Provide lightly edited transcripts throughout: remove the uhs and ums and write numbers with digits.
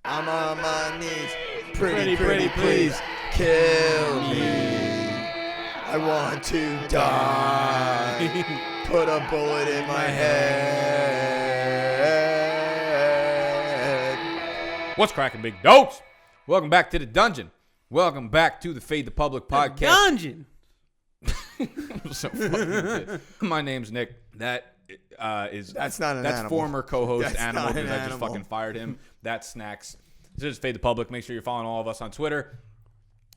I'm on my knees. Pretty, please kill me. I want to die. Put a bullet in my head. What's cracking, big dopes? Welcome back to the dungeon. Welcome back to the Fade the Public podcast. Dungeon. So fucking My name's Nick. That's not an animal. Former co-host That's Animal not an because I just animal. fucking fired him. That's Snacks. This is Fade the Public. Make sure you're following all of us on Twitter.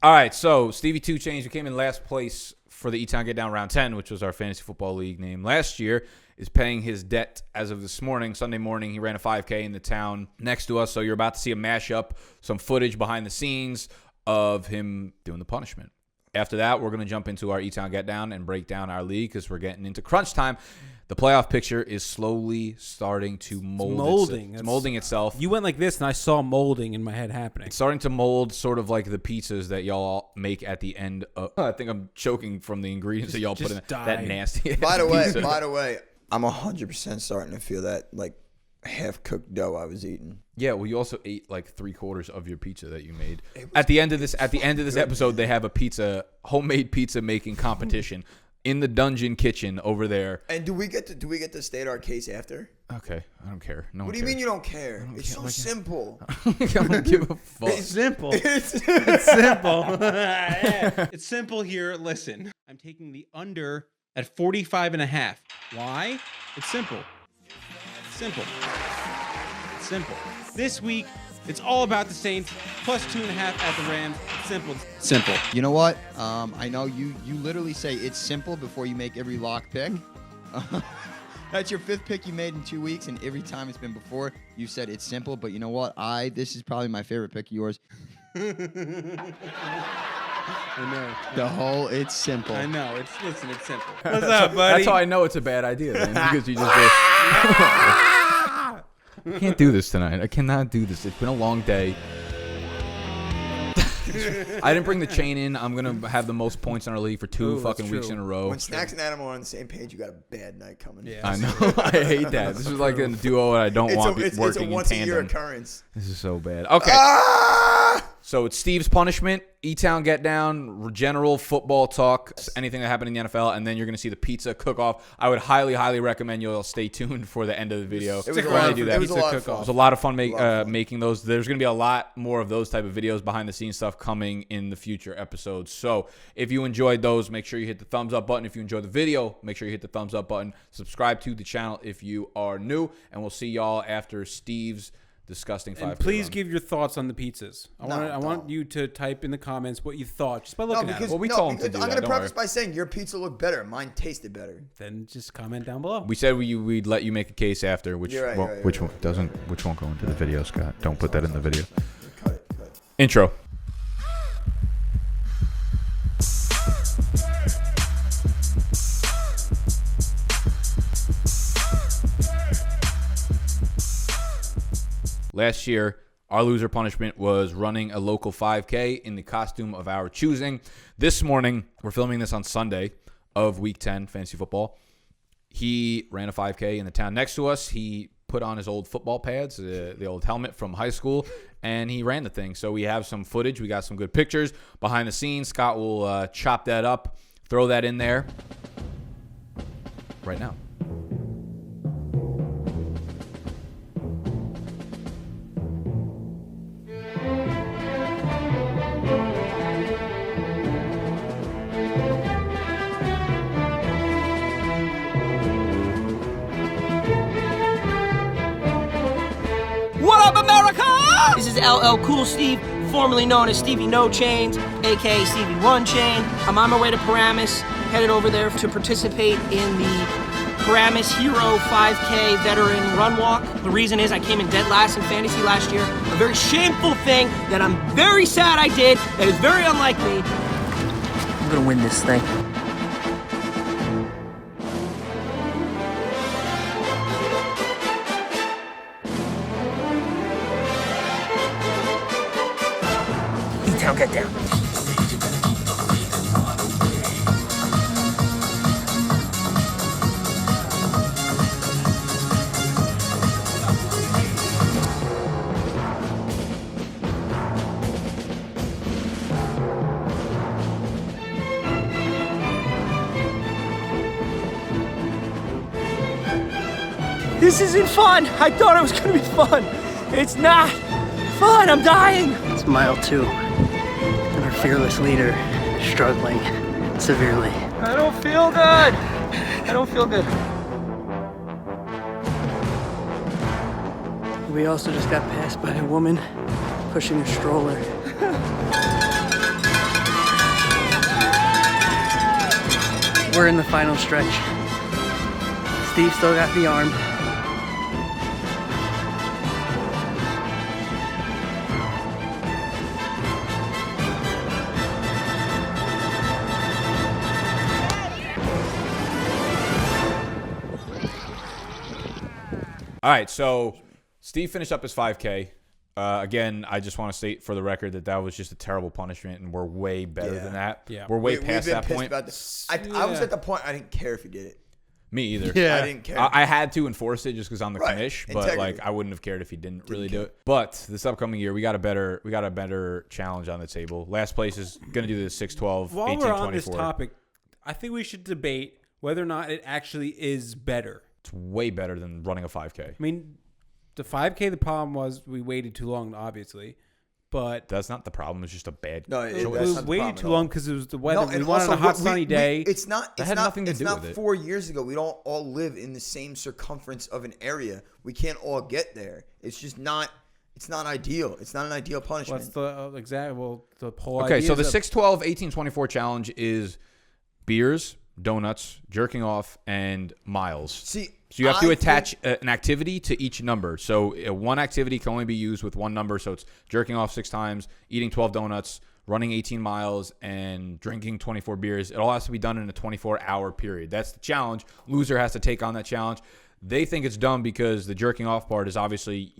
All right, so Stevie 2 Chainz, who came in last place for the E-Town Get Down Round 10, which was our fantasy football league name last year, is paying his debt as of this morning. Sunday morning, he ran a 5K in the town next to us, so you're about to see a mashup, some footage behind the scenes of him doing the punishment. After that, we're going to jump into our E-Town Get Down and break down our league because we're getting into crunch time. The playoff picture is slowly starting to mold. It's molding itself. You went like this, and I saw molding in my head happening. It's starting to mold sort of like the pizzas that y'all make at the end of... I think I'm choking from the ingredients that y'all put in that nasty By the way, I'm 100% starting to feel that like half-cooked dough I was eating. Yeah, well, you also ate like 3/4 of your pizza that you made. At the end of this episode, they have a homemade pizza making competition in the dungeon kitchen over there. And do we get to state our case after? Okay, I don't care. No. What do you mean you don't care? It's so simple. I don't give a fuck. It's simple. It's simple. It's simple here. Listen, I'm taking the under at 45.5. Why? It's simple. Simple. It's simple. This week, it's all about the Saints, plus 2.5 at the Rams. It's simple. Simple. You know what? I know you literally say it's simple before you make every lock pick. That's your 5th pick you made in 2 weeks, and every time it's been before, you said it's simple. But you know what? This is probably my favorite pick of yours. I know. It's simple. I know. It's simple. What's up, buddy? That's how I know it's a bad idea, then, because you just go, I can't do this tonight. I cannot do this. It's been a long day. I didn't bring the chain in. I'm going to have the most points in our league for two fucking weeks in a row. When Snacks and Animal are on the same page, you got a bad night coming. Yeah. I know. I hate that. This is like a duo that I don't want working in tandem. It's a once-a-year occurrence. This is so bad. Okay. So it's Steve's punishment, E-Town Get Down, general football talk, anything that happened in the NFL, and then you're going to see the pizza cook-off. I would highly, highly recommend you all stay tuned for the end of the video. It was a lot of fun. It was a lot of fun making those. There's going to be a lot more of those type of videos, behind-the-scenes stuff coming in the future episodes. So if you enjoyed those, make sure you hit the thumbs up button. If you enjoyed the video, make sure you hit the thumbs up button. Subscribe to the channel if you are new, and we'll see y'all after Steve's disgusting 5K And please run. give your thoughts on the pizzas. I want you to type in the comments what you thought just by looking at it. Well, we told him to do I'm that. going to preface by saying your pizza looked better. Mine tasted better. Then just comment down below. We said we'd let you make a case after, which You're right, which won't go into the video, Scott. Don't put that in the video. Cut it. Intro. Last year, our loser punishment was running a local 5K in the costume of our choosing. This morning, we're filming this on Sunday of Week 10 fantasy football. He ran a 5K in the town next to us. He put on his old football pads, the old helmet from high school, and he ran the thing. So we have some footage. We got some good pictures behind the scenes. Scott will chop that up, throw that in there right now. What up, America? This is LL Cool Steve, formerly known as Stevie No Chains, aka Stevie One Chain. I'm on my way to Paramus, headed over there to participate in the Paramus Hero 5K Veteran Run Walk. The reason is I came in dead last in fantasy last year. A very shameful thing that I'm very sad I did, that is very unlike me. I'm gonna win this thing. E-Town Get Down. This isn't fun. I thought it was gonna be fun. It's not fun. I'm dying. It's mile 2. And our fearless leader is struggling severely. I don't feel good. I don't feel good. We also just got passed by a woman pushing a stroller. We're in the final stretch. Steve still got the arm. All right, so Steve finished up his 5K. Again, I just want to state for the record that was just a terrible punishment, and we're way better than that. Yeah. We're way We've past been that pissed point. about this. I was at the point I didn't care if he did it. Me either. I didn't care. I had to enforce it just because I'm the Right. commish, but Integrity. like I wouldn't have cared if he didn't really do it. But this upcoming year, we got a better challenge on the table. Last place is gonna do the 6:12, While 18:24. we're on this topic, I think we should debate whether or not it actually is better. It's way better than running a 5K. I mean, the 5K, the problem was we waited too long, obviously. But That's not the problem. It's just a bad. No, we that's not the waited problem too at long all. because it was the weather. No, we and wanted also, a hot we- sunny day. It's not. That It's had not. nothing to It's do not with it. 4 years ago. We don't all live in the same circumference of an area. We can't all get there. It's just not. It's not ideal. It's not an ideal punishment. What's the exact? Well, the whole Okay, idea so the is 6:12, 18:24 challenge is beers, donuts, jerking off, and miles. See, So you have to I attach think- an activity to each number. So one activity can only be used with one number. So it's jerking off 6 times, eating 12 donuts, running 18 miles, and drinking 24 beers. It all has to be done in a 24-hour period. That's the challenge. Loser has to take on that challenge. They think it's dumb because the jerking off part is obviously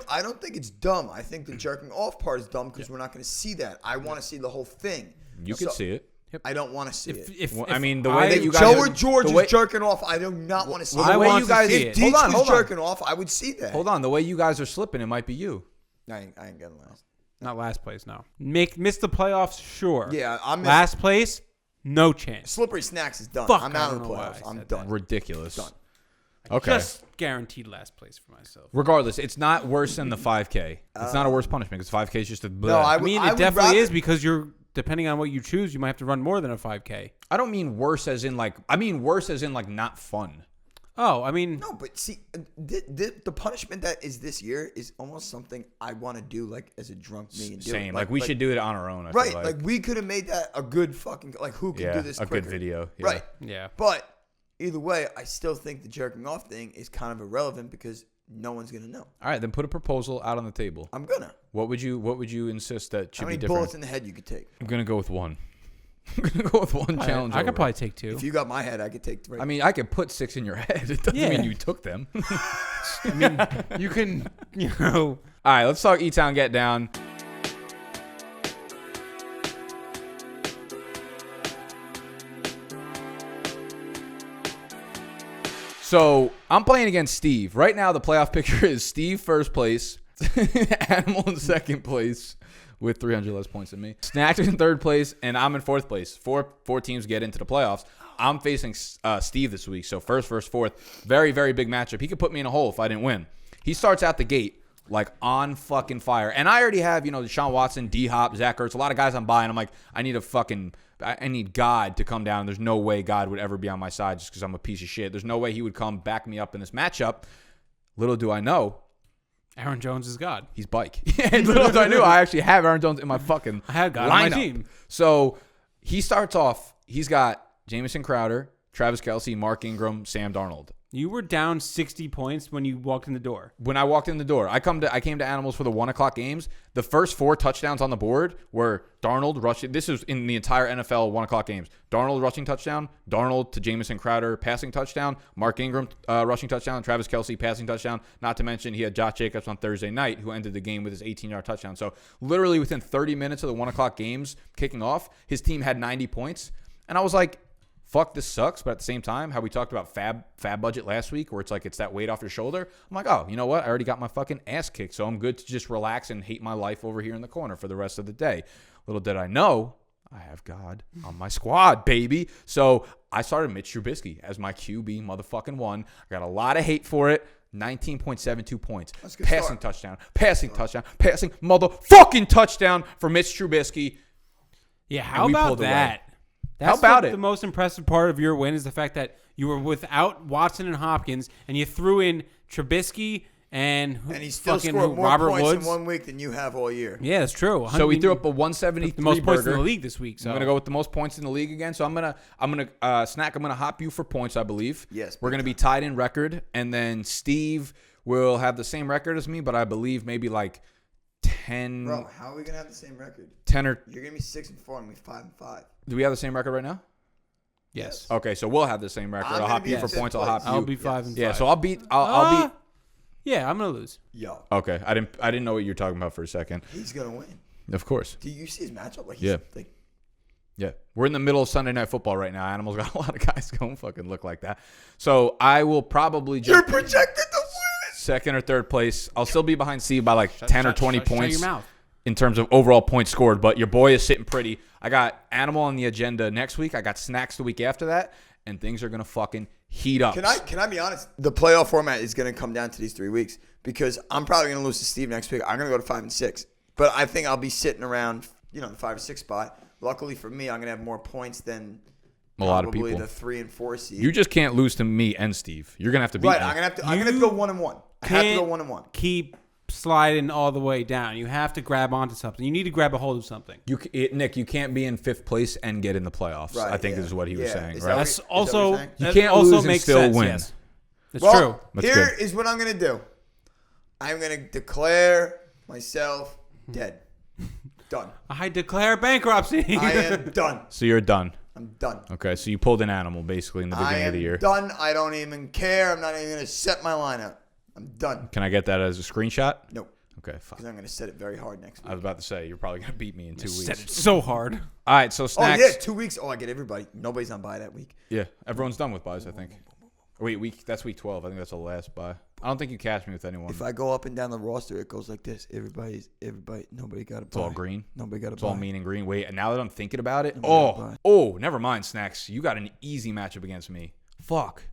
I don't think it's dumb. I think the jerking off part is dumb because we're not going to see that. I want to see the whole thing. you can So, see it. I don't want to see it. Well, I mean, the way that you guys Joe are- or George the way- is jerking off. I do not want to see Well, the it. way want you to guys see If it. Deech hold was on. jerking off, I would see that. Hold on. The way you guys are slipping, it might be you. I ain't getting last. not last place. No, miss the playoffs. Sure. Yeah, I'm last place. No chance. Slippery Snacks is done. Fuck, I'm I out don't of the know why playoffs. I I'm said done. Ridiculous. Done. Okay. Just guaranteed last place for myself. Regardless, it's not worse than the 5K. It's not a worse punishment because 5K is just a. No, I mean, I it would definitely rather- is because you're depending on what you choose, you might have to run more than a 5K. I don't mean worse as in like. I mean worse as in like not fun. Oh, I mean, No, but see, the punishment that is this year is almost something I want to do, like as a drunk me and do. Same. It. Like we should do it on our own. I Right, feel like we could have made that a good fucking like who could yeah, do this a quicker. good video. Yeah. Right. yeah. But either way, I still think the jerking off thing is kind of irrelevant because no one's gonna know. All right, then put a proposal out on the table. I'm gonna. What would you insist that should How many be different? bullets in the head you could take? I'm gonna go with one. I'm gonna go with one challenge. I could over. probably take 2. If you got my head, I could take 3. I mean, I could put 6 in your head. It doesn't Yeah. mean you took them. I mean, you can, you know. All right, let's talk E-Town Get Down. So I'm playing against Steve. Right now, the playoff picture is Steve first place, Animal in second place with 300 less points than me, Snacks in third place, and I'm in fourth place. Four teams get into the playoffs. I'm facing Steve this week, so first versus fourth. Very, very big matchup. He could put me in a hole if I didn't win. He starts out the gate like on fucking fire. And I already have, Deshaun Watson, D-Hop, Zach Ertz, a lot of guys I'm buying. I'm like, I need God to come down. There's no way God would ever be on my side just because I'm a piece of shit. There's no way he would come back me up in this matchup. Little do I know, Aaron Jones is God. he's bike. Little do I knew, I actually have Aaron Jones in my fucking I had God on my lineup. team. So he starts off, he's got Jamison Crowder, Travis Kelce, Mark Ingram, Sam Darnold. You were down 60 points when you walked in the door. When I walked in the door, I came to Animals for the 1:00 games. The first 4 touchdowns on the board were Darnold rushing. This is in the entire NFL 1:00 games. Darnold rushing touchdown, Darnold to Jamison Crowder passing touchdown, Mark Ingram rushing touchdown, Travis Kelce passing touchdown. Not to mention he had Josh Jacobs on Thursday night who ended the game with his 18-yard touchdown. So literally within 30 minutes of the 1:00 games kicking off, his team had 90 points. And I was like, fuck, this sucks. But at the same time, how we talked about fab budget last week, where it's like it's that weight off your shoulder. I'm like, oh, you know what? I already got my fucking ass kicked, so I'm good to just relax and hate my life over here in the corner for the rest of the day. Little did I know, I have God on my squad, baby. So I started Mitch Trubisky as my QB motherfucking one. I got a lot of hate for it. 19.72 points. That's a good Passing start. touchdown. Passing touchdown. Passing motherfucking touchdown for Mitch Trubisky. Yeah, And how we about pulled away. that? That's about like it? The most impressive part of your win is the fact that you were without Watson and Hopkins, and you threw in Trubisky and And he still fucking scored more Robert points Woods. in 1 week than you have all year. Yeah, that's true. So we mean, threw up a 173 the most points in burger. the league this week. So I'm gonna go with the most points in the league again. So I'm gonna Snack. I'm gonna hop you for points, I believe. Yes, We're big gonna be tied in record, and then Steve will have the same record as me, but I believe maybe like 10, Bro, how are we gonna have the same record? 10 or. You're gonna be 6-4 and me 5-5. Do we have the same record right now? yes, Okay, so we'll have the same record. I'm I'll gonna hop be you in for fifth points. I'll hop place. you. I'll be 5 and 5. Yeah, so I'll beat. I'll beat. Yeah, I'm gonna lose. Yo, Okay, I didn't know what you were talking about for a second. he's gonna win. Of course. Do you see his matchup? Like, Yeah. Like, Yeah, we're in the middle of Sunday Night Football right now. Animals got a lot of guys who don't fucking look like that. So I will probably you're jump projected to win. second or third place. I'll still be behind Steve by like 10 or 20 points Shut your mouth. in terms of overall points scored. But your boy is sitting pretty. I got Animal on the agenda next week. I got Snacks the week after that, and things are gonna fucking heat up. Can I be honest? The playoff format is gonna come down to these 3 weeks because I'm probably gonna lose to Steve next week. I'm gonna go to 5 and 6, but I think I'll be sitting around, the 5 or 6 spot. Luckily for me, I'm gonna have more points than A lot of probably people. the 3 and 4 seed. You just can't lose to me and Steve. You're gonna have to beat right? me. I'm gonna go 1-1. I have to go 1-1. Keep sliding all the way down. You have to grab onto something. You need to grab a hold of something. Nick, you can't be in 5th place and get in the playoffs. Right, I think yeah. is what he was Yeah. saying. Is Right? that That's what also you're saying? You that can't also lose and makes still sense, win. Yes. It's Well, true. That's here good. is what I'm gonna do. I'm gonna declare myself dead. Done. I declare bankruptcy. I am done. So you're done. I'm done. Okay, so you pulled an Animal basically in the I beginning am of the year. done. I don't even care. I'm not even gonna set my lineup. I'm done. Can I get that as a screenshot? Nope. Okay, fuck. Because I'm gonna set it very hard next week. I was about to say you're probably gonna beat me in 2 weeks. Said it so hard. All right, so Oh Snacks. yeah, 2 weeks. Oh, I get everybody. Nobody's on bye that week. Yeah, everyone's done with buys, I think. Wait, that's week 12. I think that's the last buy. I don't think you catch me with anyone. If I go up and down the roster, it goes like this. Everybody. Nobody got a bye. It's all green. Nobody got a It's all bye. mean and green. Wait, and now that I'm thinking about it, Nobody never mind, Snacks. You got an easy matchup against me. Fuck.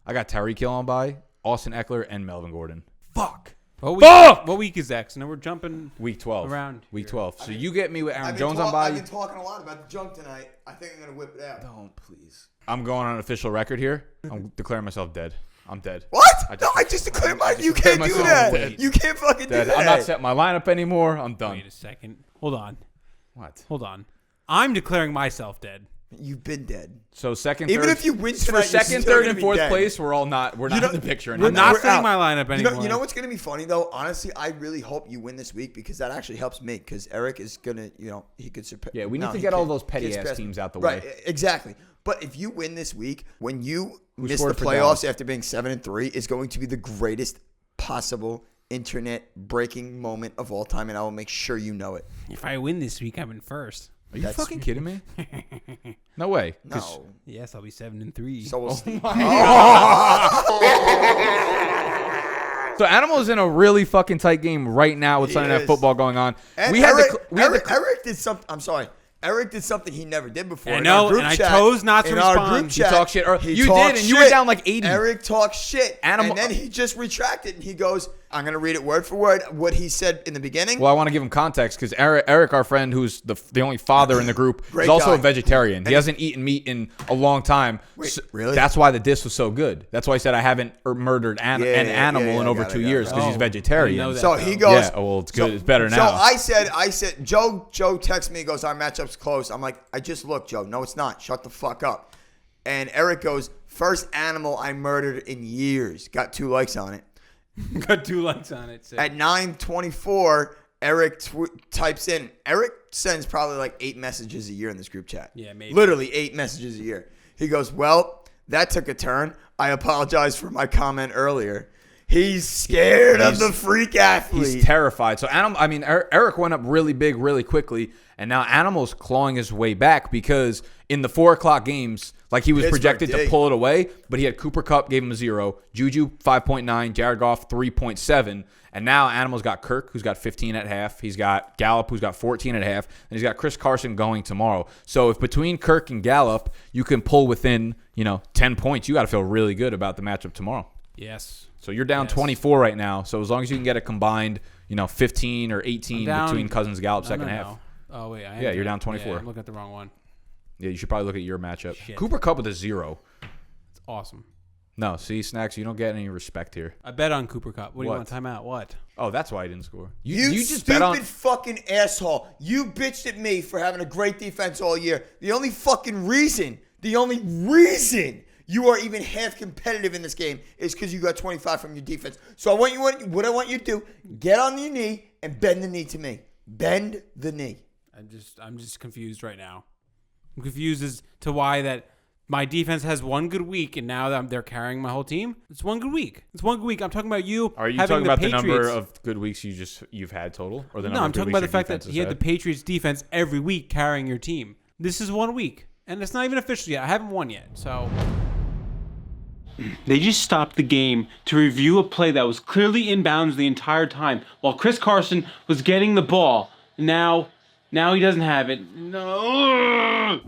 I got Tyreek Hill on bye, Austin Eckler, and Melvin Gordon. Fuck. What week is that? 'Cause now we're jumping. Week 12. Around Week here. 12. So you get me with Aaron I've been Jones on bye. I've been talking a lot about the junk tonight. I think I'm gonna whip it out. Don't, please. I'm going on official record here. I'm declaring myself dead. I'm dead. What? No, I just declared mine. just You can't declared do myself that. dead. You can't fucking Dead. do that. I'm not setting my lineup anymore. I'm done. Wait a second. Hold on. What? Hold on. I'm declaring myself dead. You've been dead. So second, Even third, if you win for tonight, you're second, still third, gonna and be fourth dead. place, we're not in the picture I'm anymore. not we're setting out. my lineup anymore. You know what's gonna be funny though? Honestly, I really hope you win this week because that actually helps me. Because Eric is gonna, he could surpass. Yeah, we need to get all those petty-ass teams out the right, way. exactly. But if you win this week, when you miss the scored for playoffs Dallas? after being 7-3, is going to be the greatest possible internet breaking moment of all time, and I will make sure you know it. If I win this week, I'm in first. Are you fucking kidding me? No way. 'Cause- No. Yes, I'll be 7-3. So we'll see. So Animal's in a really fucking tight game right now with He Sunday Night is. Football going on. And Eric did something. I'm sorry. Eric did something he never did before. I In know, our group and I chat- chose not to in our respond. group He chat, talked shit, or he you talked did, and you were shit. down like 80. Eric talked shit, Animal- and then he just retracted, and he goes, I'm going to read it word for word, what he said in the beginning. Well, I want to give him context because Eric, our friend, who's the only father in the group, Great is also guy. a vegetarian. He hasn't eaten meat in a long time. Wait, really? That's why the diss was so good. That's why I said I haven't murdered an animal yeah, in over got it, 2 got it, years got because it. he's Oh, vegetarian. I didn't know So that. he goes. Yeah, well, it's good. It's better now. So I said, Joe texted me, he goes, our matchup's close. I'm like, I just looked, Joe. No, it's not. Shut the fuck up. And Eric goes, first animal I murdered in years. Got 2 likes on it. Got 2 likes on it. So. At 9:24, Eric types in. Eric sends probably like 8 messages a year in this group chat. Yeah, maybe. Literally 8 messages a year. He goes, well, that took a turn. I apologize for my comment earlier. He's scared of the freak athlete. He's terrified. So Eric went up really big, really quickly, and now Animal's clawing his way back because in the 4 o'clock games, like he was Pittsburgh projected to did. pull it away, but he had Cooper Kupp, gave him a 0, Juju 5.9, Jared Goff 3.7, and now Animal's got Kirk, who's got 15 at half. He's got Gallup, who's got 14 at half, and he's got Chris Carson going tomorrow. So if between Kirk and Gallup, you can pull within 10 points, you got to feel really good about the matchup tomorrow. Yes. So you're down 24 right now. So as long as you can get a combined, 15 or 18 between Cousins Gallup second half. Oh, wait. You're down 24. Yeah, I'm looking at the wrong one. Yeah, you should probably look at your matchup. Shit. Cooper Kupp with a 0. It's awesome. No, see, Snacks, you don't get any respect here. I bet on Cooper Kupp. What do you What? want? Timeout. What? Oh, that's why he didn't score. You just bet on. stupid fucking asshole. You bitched at me for having a great defense all year. The only reason you are even half competitive in this game is because you got 25 from your defense. So what I want you to do, get on your knee and bend the knee to me. Bend the knee. I'm just confused right now. I'm confused as to why that my defense has one good week and now they're carrying my whole team. It's one good week. I'm talking about you. Are you having talking about the Patriots. number of good weeks you've had total, or the number? No, I'm of good talking weeks about the your fact defense that has he had the had? Patriots defense every week carrying your team. This is 1 week, and it's not even official yet. I haven't won yet, so. They just stopped the game to review a play that was clearly inbounds the entire time while Chris Carson was getting the ball. Now he doesn't have it. No.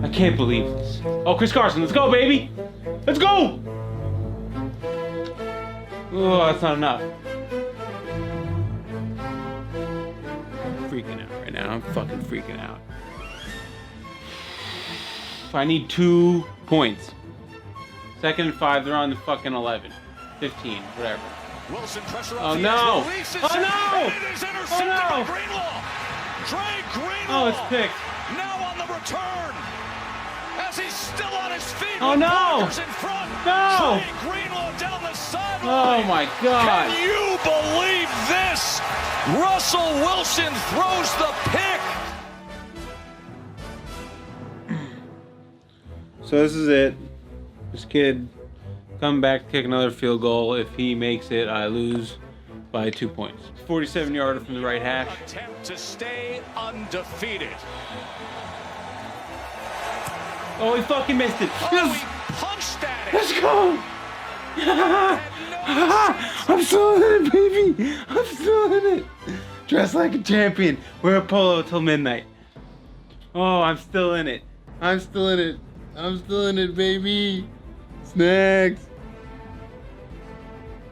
I can't believe this. Oh, Chris Carson, let's go, baby. Let's go. Oh, that's not enough. I'm freaking out right now. I'm fucking freaking out. I need 2 points. 2nd and 5, they're on the fucking 11. 15, whatever. Wilson pressure Oh up no! the edge, Oh no! It is intercepted by Greenlaw. Trey Greenlaw. Oh, it's picked. Now on the return. As he's still on his feet. Oh with no! blockers in front. No! Trey Greenlaw down the sideline. Oh my God! Can you believe this? Russell Wilson throws the pick. So this is it. This kid come back, kick another field goal. If he makes it, I lose by 2 points. 47-yarder from the right hash. Attempt to stay undefeated. Oh, he fucking missed it. Oh, Yes! he punched at it. Let's go! I'm still in it, baby. I'm still in it. Dress like a champion. Wear a polo till midnight. Oh, I'm still in it. I'm still in it. I'm still in it, baby. Snacks.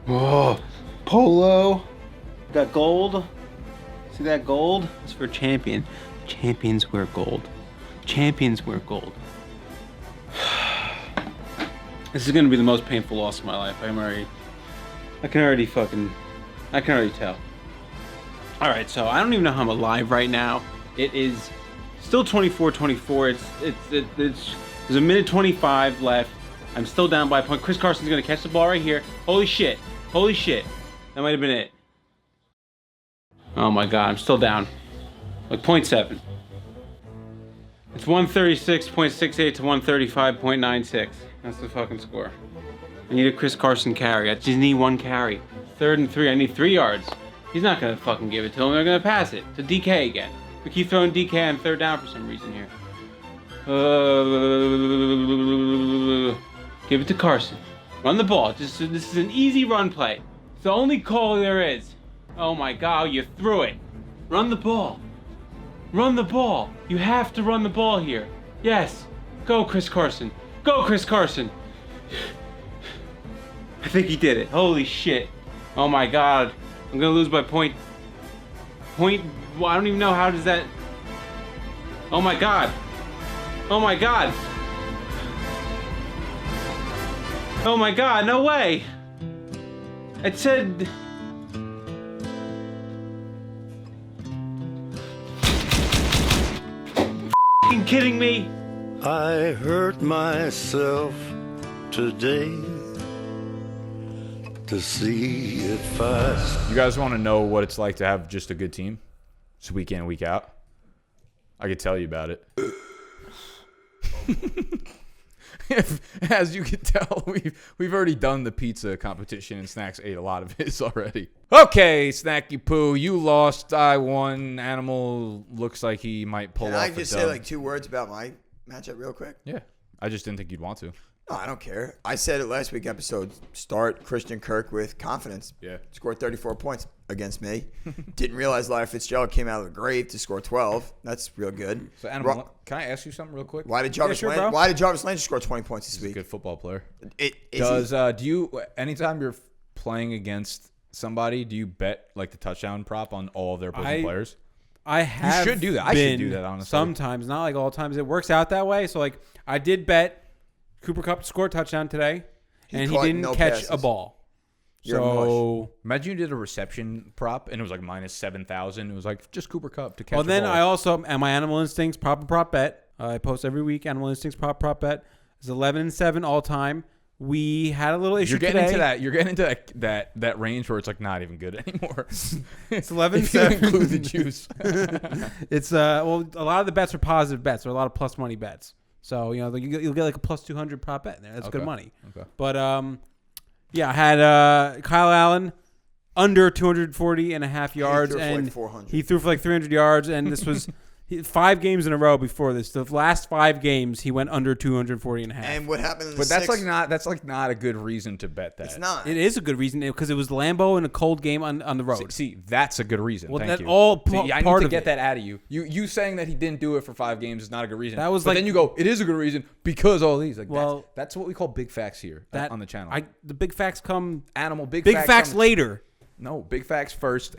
Oh, polo. Got gold. See that gold? It's for champion. Champions wear gold. Champions wear gold. This is gonna be the most painful loss of my life. I can already tell. All right, so I don't even know how I'm alive right now. It is still 24-24. There's a minute 25 left. I'm still down by a point. Chris Carson's gonna catch the ball right here. Holy shit. Holy shit. That might have been it. Oh my God, I'm still down. Like 0.7. It's 136.68 to 135.96. That's the fucking score. I need a Chris Carson carry. I just need 1 carry. 3rd and 3. I need 3 yards. He's not gonna fucking give it to him. They're gonna pass it to DK again. We keep throwing DK on 3rd down for some reason here. Give it to Carson. Run the ball. This is an easy run play. It's the only call there is. Oh my God, you threw it. Run the ball. Run the ball. You have to run the ball here. Yes. Go, Chris Carson. Go, Chris Carson. I think he did it. Holy shit. Oh my God. I'm gonna lose by point. Well, I don't even know how does that. Oh my God. Oh my God. Oh my God, no way. It said. F***ing kidding me? I hurt myself today to see if I... You guys want to know what it's like to have just a good team? Just week in, week out? I could tell you about it. As you can tell, we've already done the pizza competition, and Snacks ate a lot of his already. Okay, Snacky Poo, you lost. I won. Animal looks like he might pull Can off I a just dub. say like 2 words about my matchup real quick? Yeah, I just didn't think you'd want to. No, I don't care. I said it last week episode. Start Christian Kirk with confidence. Yeah. Scored 34 points against me. Didn't realize Larry Fitzgerald came out of the grave to score 12. That's real good. So, Animal, can I ask you something real quick? Why did Jarvis Landry score 20 points this He's a week? good football player. Do you anytime you're playing against somebody, do you bet like the touchdown prop on all of their opposing players? I have. You should do that. I should do that, honestly. Sometimes, not like all times. It works out that way. So like, I did bet Cooper Kupp to score a touchdown today, and he didn't catch a ball. So imagine you did a reception prop and it was like minus 7,000. It was like just Cooper Kupp to catch. Well, then I also and my Animal Instincts prop bet. I post every week. Animal Instincts prop bet is 11-7 all time. We had a little issue today. You're getting into that range where it's like not even good anymore. It's 11-7. Include the juice. It's a lot of the bets are positive bets. There are a lot of plus money bets. So you'll get like a plus 200 prop bet in there. That's good money. Okay. But yeah, I had Kyle Allen under 240 and a half yards, and he threw for like 300 yards, and this was 5 games in a row before this. The last 5 games, he went under 240 and a half. And what happened in the that's not a good reason to bet that. It's not. It is a good reason because it was Lambeau in a cold game on the road. See, that's a good reason. Well, Thank you. I need to get that out of you. You saying that he didn't do it for 5 games is not a good reason. But then you go, it is a good reason because all these. Like, that's what we call big facts here on the channel. The big facts come. Big facts later. No, big facts first.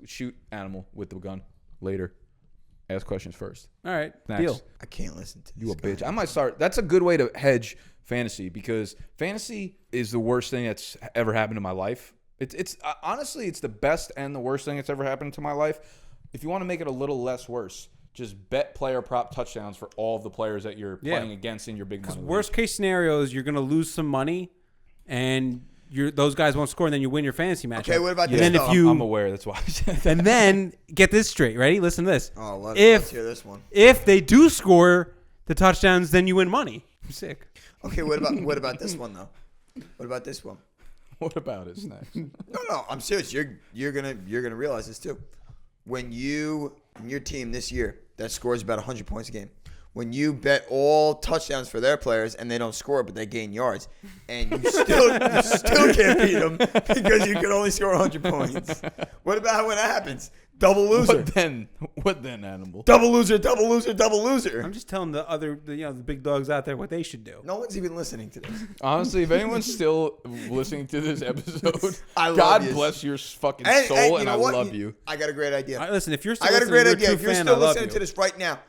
Shoot animal with the gun later. Ask questions first. All right, next. Deal. I can't listen to this. You a bitch. I might start. That's a good way to hedge fantasy because fantasy is the worst thing that's ever happened to my life. It's honestly, it's the best and the worst thing that's ever happened to my life. If you want to make it a little less worse, just bet player prop touchdowns for all of the players that you're playing against in your big money. Worst case scenario is you're going to lose some money, and those guys won't score, and then you win your fantasy matchup. Okay, what about this? Then I'm aware. That's why. And then get this straight. Ready? Listen to this. Oh, let's hear this one. If they do score the touchdowns, then you win money. I'm sick. Okay, what about this one though? What about this one? What about it, Snacks? No, I'm serious. You're gonna realize this too. When your team this year that scores about 100 points a game, when you bet all touchdowns for their players and they don't score but they gain yards, and you still can't beat them because you can only score 100 points. What about when that happens? Double loser. What then, Animal? Double loser, double loser, double loser. I'm just telling the big dogs out there what they should do. No one's even listening to this. Honestly, if anyone's still listening to this episode, God bless your fucking soul, and I love you. I got a great idea. Listen, if you're still I got a great idea. If you're fan, still listening to this right now,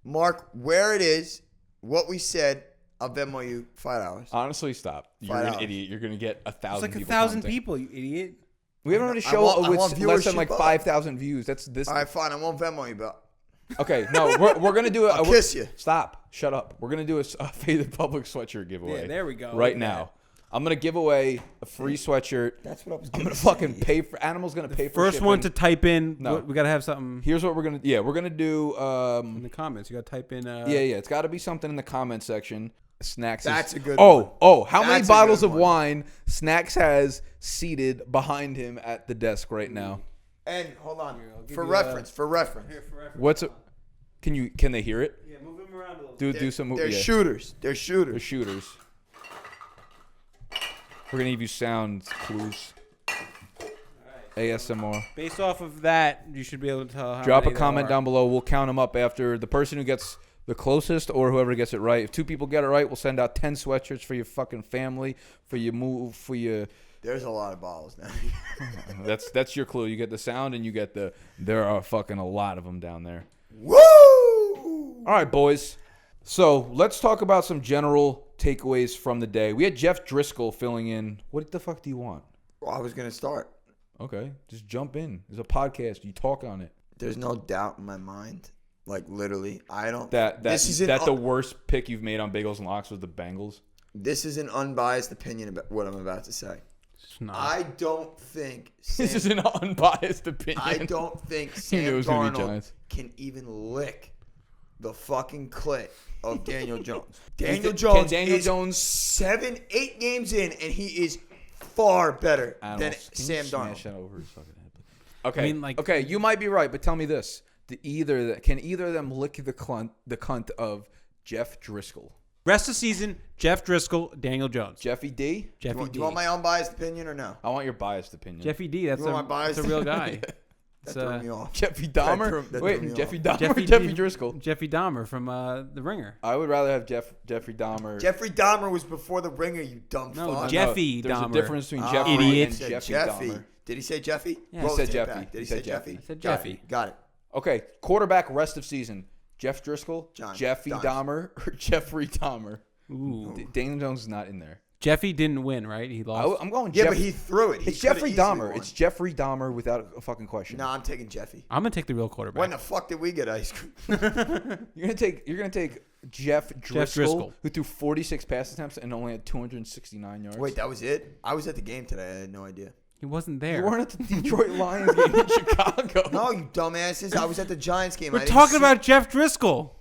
mark where it is, what we said. I'll Venmo you $5. Honestly, stop. You're an idiot. You're gonna get 1,000. It's like 1,000 people, you idiot. We haven't had a show with less than like 5,000 views. That's this. All right, fine. I won't Venmo you, but. Okay, no, we're gonna do it. I'll kiss you. Stop. Shut up. We're gonna do a Faded Public sweatshirt giveaway. Yeah, there we go. Right now. I'm gonna give away a free sweatshirt. That's what I was. I'm gonna fucking pay for. Animal's gonna pay for first shipping. one to type in. No. We gotta have something. Here's what we're gonna. Yeah, we're gonna do. In the comments, you gotta type in. Yeah. It's got to be something in the comment section. Snacks. That's a good one. How many bottles of wine Snacks has seated behind him at the desk right now? And hold on, for reference. What's it? Can they hear it? Yeah, move them around a little. Do some. They're shooters. They're shooters. We're gonna give you sound clues. ASMR. Based off of that, you should be able to tell how Drop a many comment there are. down below. We'll count them up after the person who gets the closest or whoever gets it right. If 2 people get it right, we'll send out 10 sweatshirts for your fucking family, for your move, for your. There's a lot of bottles now. That's your clue. You get the sound and you get the. There are fucking a lot of them down there. Woo! All right, boys. So let's talk about some general takeaways from the day. We had Jeff Driscoll filling in. What the fuck do you want? Well, I was gonna start. Okay, just jump in. There's a podcast. You talk on it. There's no doubt in my mind. Like literally, I don't. That's the worst pick you've made on Bagels and Locks was the Bengals. This is an unbiased opinion about what I'm about to say. I don't think this is an unbiased opinion. I don't think Sam Darnold can even lick the fucking clit of Daniel Jones. Daniel Jones is 7-8 games in, and he is far better than Sam Darnold. That over his fucking head. Okay, you might be right, but tell me this: can either of them lick the cunt of Jeff Driscoll? Rest of season, Jeff Driscoll, Daniel Jones. Jeffy D. Jeffy Do D. you want my unbiased opinion or no? I want your biased opinion. Jeffy D. That's You want my that's a bias? real guy. That threw me off. Jeffy Dahmer. that Wait, threw me Jeffy off. Dahmer. Jeffy or Jeffy D- Driscoll. Jeffy Dahmer from The Ringer. I would rather have Jeffrey Dahmer. Jeffrey Dahmer was before the Ringer, you dumb No, fuck. Jeffy There's Dahmer. a difference between Oh, Jeffrey Idiot. and he said Jeffy Jeffy. Dahmer. Did he say Jeffy? Yeah. Roll He said the tape Jeffy. back. Did He he said say Jeffy? Jeffy. I said Got Jeffy. it. Got it. Okay, quarterback rest of season. Jeff Driscoll, John. Jeffy John. Dahmer, or Jeffrey Dahmer. Ooh. Daniel Jones is not in there. Jeffy didn't win, right? He lost. I'm going. Yeah, Jeff- but he threw it. He It's coulda Jeffrey easily Dahmer. won. It's Jeffrey Dahmer without a fucking question. No, I'm taking Jeffy. I'm gonna take the real quarterback. When the fuck did we get ice cream? You're gonna take Jeff Driscoll, Driscoll. who threw 46 pass attempts and only had 269 yards. Wait, that was it? I was at the game today. I had no idea. He wasn't there. you weren't at the Detroit Lions game in Chicago. No, you dumbasses. I was at the Giants game. I We're didn't talking see- about Jeff Driscoll.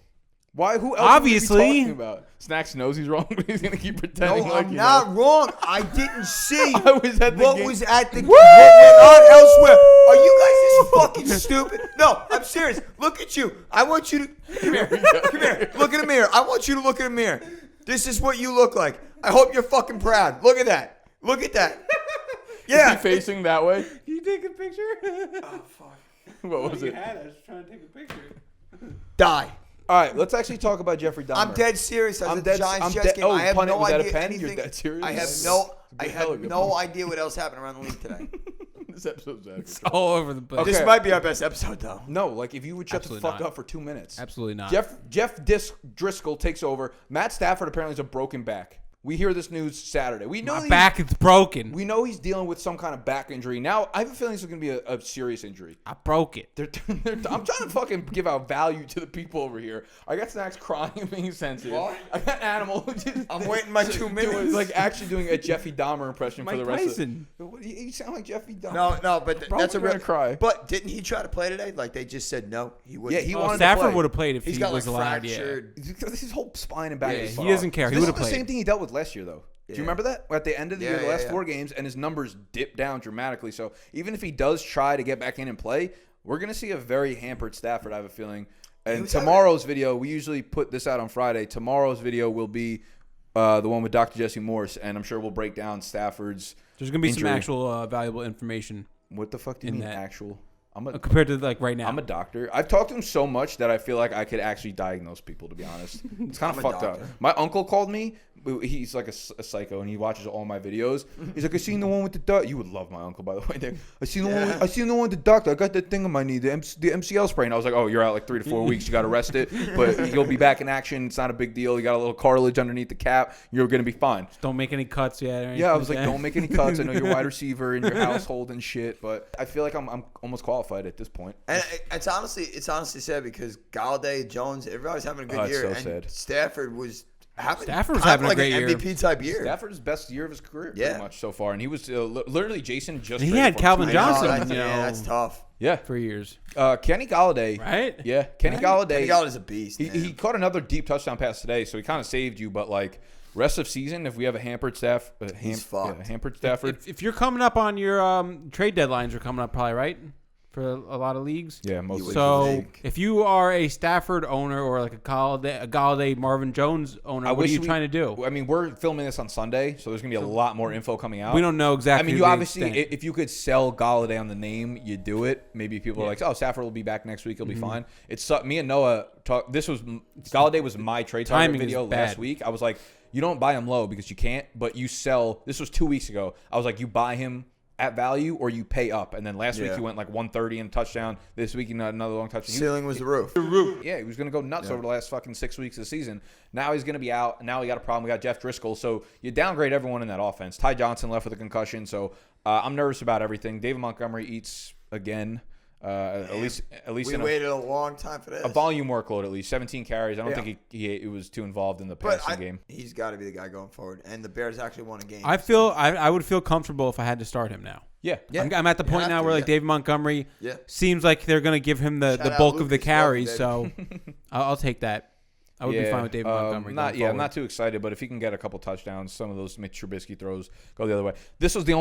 Why? Who else? Obviously. Would we be talking about? Snacks knows he's wrong, but he's gonna keep pretending. No, like I'm he not knows. wrong. I didn't see I was at the what game. was at the what went on elsewhere. Are you guys this fucking stupid? No, I'm serious. Look at you. I want you to come here. Come here. Look in the mirror. I want you to look in the mirror. This is what you look like. I hope you're fucking proud. Look at that. Look at that. Yeah. Is he facing that way? Can you take a picture? Oh fuck. What was it? I was trying to take a picture. Die. All right, let's actually talk about Jeffrey Dahmer. I'm dead serious. I was I'm at dead- the Giants I'm Jets dead- game. oh, I have pun it. no Was that a idea pen? You're anything. dead serious? I have It's I a hell of have a no pun. idea what else happened around the league today. This episode's out of It's control. all over the place. Okay. This might be our best episode though. No, like if you would shut Absolutely the fuck not. up for 2 minutes. Absolutely not. Jeff Driscoll takes over. Matt Stafford apparently has a broken back. We hear this news Saturday. We know My he's- back is broken. We know he's dealing with some kind of back injury. Now, I have a feeling this is going to be a serious injury. I broke it. I'm trying to fucking give out value to the people over here. I got Snacks crying and being sensitive. What? I got Animal. I'm waiting my 2 minutes. Like actually doing a Jeffy Dahmer impression for Mike the rest Tyson. of it. You sound like Jeffy Dahmer. No, but that's a Probably real gonna cry. But didn't he try to play today? Like they just said no, he wouldn't. Yeah, he Oh, wanted to Stafford play. would have played if He's he got was like allowed. Yeah. fractured. His whole spine and back Yeah, is he fucked. doesn't care. He This would've is the played. same thing he dealt with last year, though. Do you Yeah. remember that? At the end of the year, the Yeah, last yeah. 4 games, and his numbers dipped down dramatically. So even if he does try to get back in and play, we're going to see a very hampered Stafford, I have a feeling. And was having- tomorrow's video, we usually put this out on Friday. Tomorrow's video will be the one with Dr. Jesse Morse, and I'm sure we'll break down Stafford's There's gonna be some injury. actual valuable information What the fuck do you in mean that. actual? I'm a compared to like right now. I'm a doctor. I've talked to him so much that I feel like I could actually diagnose people, to be honest. It's kind of I'm a fucked up. doctor. My uncle called me. He's like a psycho, and he watches all my videos. He's like, I seen the one with the doctor. You would love my uncle, by the way, Nick. I seen the one with the doctor. I got that thing on my knee, the MCL sprain. I was like, oh, you're out like 3 to 4 weeks. You got to rest it. But you'll be back in action. It's not a big deal. You got a little cartilage underneath the cap. You're going to be fine. Don't make any cuts yet. Or Yeah, I was anything like, that. don't make any cuts. I know you're a wide receiver in your household and shit, but I feel like I'm almost qualified at this point. And it's honestly sad because Galladay, Jones, everybody's having a good Oh, it's year, so and sad. Stafford was having Stafford was kind of having a like great an year. MVP type year. Stafford's best year of his career, Yeah. pretty much so far, and he was literally Jason just. He traded had for him Calvin 2 I know, years Johnson, ago. that's, you yeah, know. that's tough. Yeah, for years, Kenny Galladay, right? Yeah, Kenny Galladay. Kenny Galladay's a beast. He man. caught another deep touchdown pass today, so he kind of saved you. But like rest of season, if we have a hampered fucked. hampered Stafford. If you're coming up on your trade deadlines, are coming up probably right for a lot of leagues. Yeah, most You of would the- So think. if you are a Stafford owner or like a Galladay Marvin Jones owner, what are wish you we- trying to do? I mean, we're filming this on Sunday, so there's gonna be a lot more info coming out. We don't know exactly. I mean, you the obviously, extent. if you could sell Galladay on the name, you do it. Maybe people are like, "Oh, Stafford will be back next week; he'll be fine." It's me and Noah talk. This was Galladay was my trade target Timing is video bad. last week. I was like, "You don't buy him low because you can't, but you sell." This was 2 weeks ago. I was like, "You buy him at value or you pay up." And then last week Yeah. he went like 130 and touchdown. This week he got another long touchdown. Ceiling was the roof. Yeah, he was going to go nuts over the last fucking 6 weeks of the season. Now he's going to be out. Now we got a problem. We got Jeff Driscoll. So you downgrade everyone in that offense. Ty Johnson left with a concussion. So I'm nervous about everything. David Montgomery eats again. At least We in waited a long time for this. a volume workload, at least 17 carries. I don't Yeah. think he was too involved in the but passing game. he's got to be the guy going forward. And the Bears actually won a game. I would feel comfortable if I had to start him now. Yeah. I'm at the You point have now to, where like yeah. David Montgomery Yeah. seems like they're going to give him the Shout out bulk of the Lucas, carries. love So I'll take that. I would be fine with David Montgomery. I'm going forward. not too excited, but if he can get a couple touchdowns, some of those Mitch Trubisky throws go the other way. This was the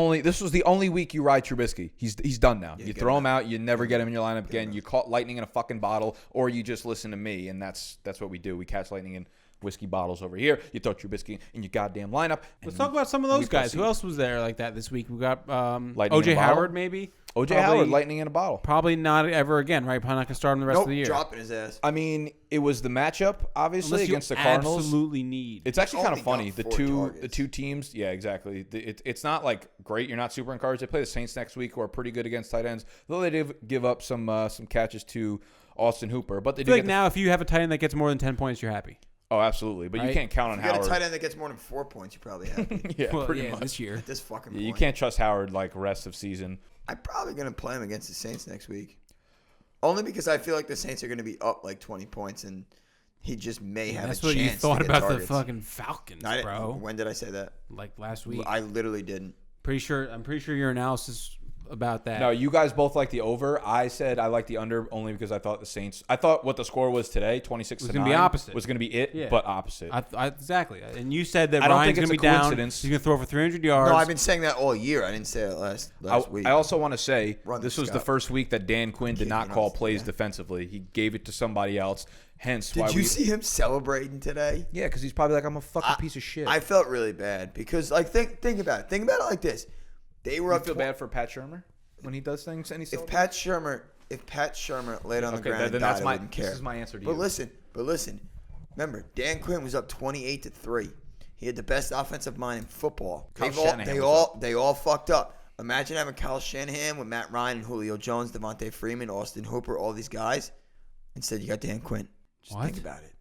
only week you ride Trubisky. He's done now. You get throw him him out, you never get him in your lineup again. You caught lightning in a fucking bottle, or you just listen to me, and that's what we do. We catch lightning in whiskey bottles over here. You throw your whiskey in your goddamn lineup. Let's talk about some of those guys. Who else was there like that this week? We got O.J. Howard, maybe. O.J. Howard, lightning in a bottle. Probably not ever again, right? Probably not going to start him the rest of the year. Dropping his ass. I mean, it was the matchup, obviously, Unless against the you Cardinals. absolutely need. It's actually kind of Only funny. got The 4 two targets. teams, yeah, exactly. It's not like great. You're not super encouraged. They play the Saints next week, who are pretty good against tight ends. Though they did give up some catches to Austin Hooper, but they I do feel like now if you have a tight end that gets more than 10 points, you're happy. Oh, absolutely. But you can't count on If you got Howard. a tight end that gets more than 4 points, you probably have. Yeah, pretty much. This year. At this fucking Yeah, point. you can't trust Howard like rest of season. I'm probably going to play him against the Saints next week. Only because I feel like the Saints are going to be up like 20 points and he just may have a chance. That's what you thought to get about targets. the fucking Falcons, bro. When did I say that? Like last week. I literally didn't. I'm pretty sure your analysis about that. No, you guys both like the over. I said I like the under only because I thought the Saints. I thought what the score was today, 26-9, was going to be opposite. Was going to be it, Yeah. but opposite. Exactly. And you said that I don't Ryan's think going it's to be a down. coincidence. He's going to throw for 300 yards. No, I've been saying that all year. I didn't say it last week. I also want to say Run this the was the scout. first week that Dan Quinn did not Keeping call us, plays yeah. defensively. He gave it to somebody else. Hence why Did you see him celebrating today? Yeah, because he's probably like, I'm a fucking piece of shit. I felt really bad because, like, think about it. Think about it like this. They were you up feel bad for Pat Shermer when he does things and he If Pat Shermer laid on the ground then and that's died, I wouldn't care. This is my answer to But you. listen. Remember, Dan Quinn was up 28-3. He had the best offensive mind in football. Kyle Shanahan was They all fucked up. Imagine having Kyle Shanahan with Matt Ryan and Julio Jones, Devontae Freeman, Austin Hooper, all these guys. Instead, you got Dan Quinn. Just think about it.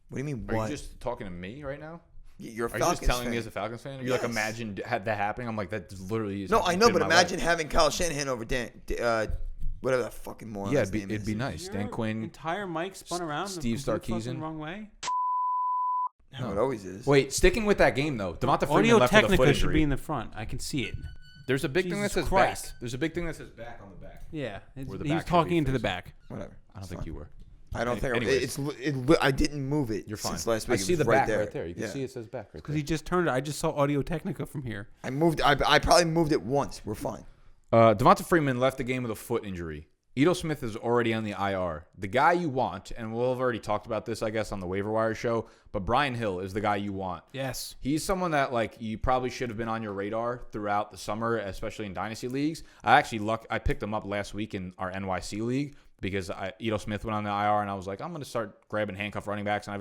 What do you mean? Are What? you just talking to me right now? You're a Are you Falcons just telling fan. me as a Falcons fan? You're Yes. like, imagine had that happening. I'm like, that literally is. No, I know, been but my imagine life. having Kyle Shanahan over Dan, whatever that fucking moron. Yeah, his name it'd is. be nice. Your Dan Quinn. entire mic spun around. Steve the complete Sarkisian. fucking wrong way. No, it always is. Wait, sticking with that game though, Devonta Freeman Audio left with a foot Technica should injury. be in the front. I can see it. There's a big thing that Jesus says Christ. back. There's a big thing that says back on the back. Yeah, Where the he was back should talking be into the facing. back. Whatever. I don't think you were. I don't think Anyways. I didn't move it. You're fine. Since last week. I It see was the back there. right there. You can Yeah. see it says back right Because there. he just turned it. I just saw Audio Technica from here. I moved. I probably moved it once. We're fine. Devonta Freeman left the game with a foot injury. Edo Smith is already on the IR. The guy you want, and we'll have already talked about this, I guess, on the waiver wire show, but Brian Hill is the guy you want. Yes. He's someone that, like, you probably should have been on your radar throughout the summer, especially in dynasty leagues. I picked him up last week in our NYC league because Edo Smith went on the IR, and I was like, I'm going to start grabbing handcuff running backs, and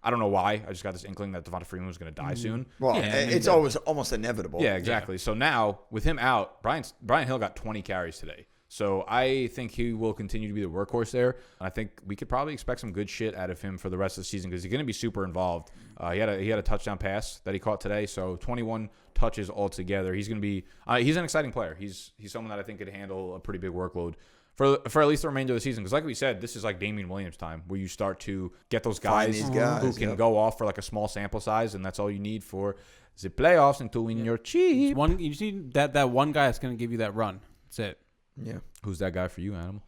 I don't know why. I just got this inkling that Devonta Freeman was going to die soon. Well, Yeah, and it's always almost inevitable. Yeah, exactly. So now, with him out, Brian Hill got 20 carries today. So I think he will continue to be the workhorse there. I think we could probably expect some good shit out of him for the rest of the season because he's going to be super involved. He had a touchdown pass that he caught today, so 21 touches altogether. He's going to be he's an exciting player. He's someone that I think could handle a pretty big workload for at least the remainder of the season. Because like we said, this is like Damian Williams time where you start to get those guys, these guys, who can yep. go off for like a small sample size, and that's all you need for the playoffs and to win your cheap. You just need that one guy that's going to give you that run. That's it. Yeah. Who's that guy for you, Animal?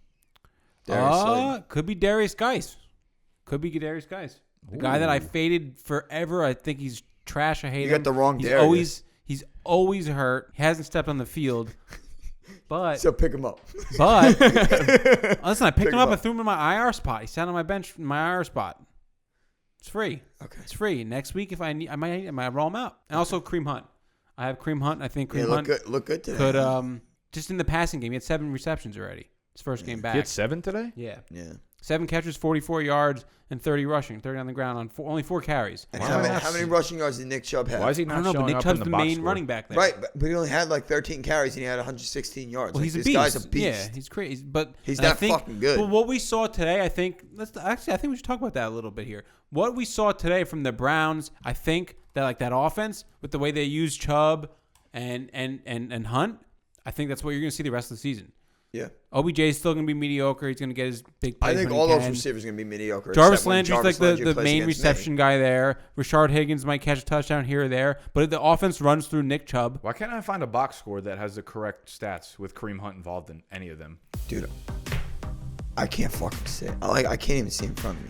Could be Darius Geis. The guy that I faded forever. I think he's trash. I hate him. You got the wrong he's Darius. He's always hurt. He hasn't stepped on the field. But So pick him up. listen, I picked him up him and up. threw him in my IR spot. He sat on my bench in my IR spot. It's free. Okay. It's free. Next week, if I need, I might roll him out. And also Kareem Hunt. I have Kareem Hunt. I think Yeah, Kareem Hunt look good today. could just in the passing game. He had 7 receptions already. His first game back. He had 7 today? Yeah. Yeah. 7 catches, 44 yards, and 30 rushing, 30 on the ground on only 4 carries. And Why how am I many, not how many see- rushing yards did Nick Chubb have? Why is he I not don't know, but showing Nick up Chubb's in the the box main score? running back there. Right, but he only had like 13 carries and he had 116 yards. Well, Like, he's a this beast. guy's a beast. Yeah, he's crazy. But He's and I that think, fucking good. But what we saw today, I think I think we should talk about that a little bit here. What we saw today from the Browns, I think that like that offense with the way they use Chubb and Hunt, I think that's what you're going to see the rest of the season. Yeah. OBJ is still going to be mediocre. He's going to get his big plays I think when he all those can. receivers are going to be mediocre. Jarvis except when Landry's Jarvis like Landry the plays main against reception me. guy there. Rashard Higgins might catch a touchdown here or there, but the offense runs through Nick Chubb. Why can't I find a box score that has the correct stats with Kareem Hunt involved in any of them? Dude, I can't fucking see it. I can't even see in front of me.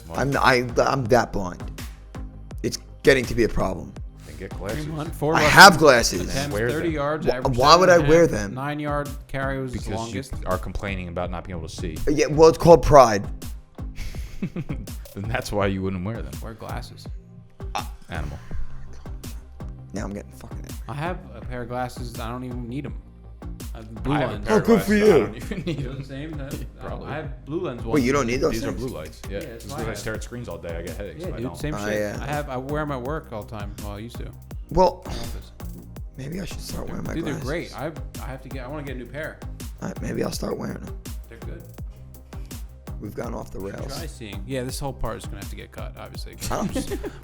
Well, I'm that blind. It's getting to be a problem. then get glasses. Kareem Hunt, 4 I rushes, have glasses. attempts, Wear 30 them. yards. Wh- average why would I 7.5, wear them? 9-yard carry was his Because longest. you are complaining about not being able to see. Yeah, well, it's called pride. Then that's why you wouldn't wear them. Wear glasses. Animal. Now I'm getting fucking. I have a pair of glasses. I don't even need them. I have blue I have a lens. pair of good for glasses. you. I don't even need You know them. the same? Probably. I have blue lens ones. Wait, you don't need those These are things? blue lights. Yeah. that's Just why because I I have- stare at screens all day, I get headaches. Yeah, if I dude, don't. same shit. yeah. I wear them at work all the time. Well, I used to. Well, Office. maybe I should start wearing my Dude, glasses. they're great. I want to get a new pair. All right, maybe I'll start wearing them. They're good. We've gone off the rails. Try seeing. Yeah, this whole part is gonna have to get cut, obviously. We're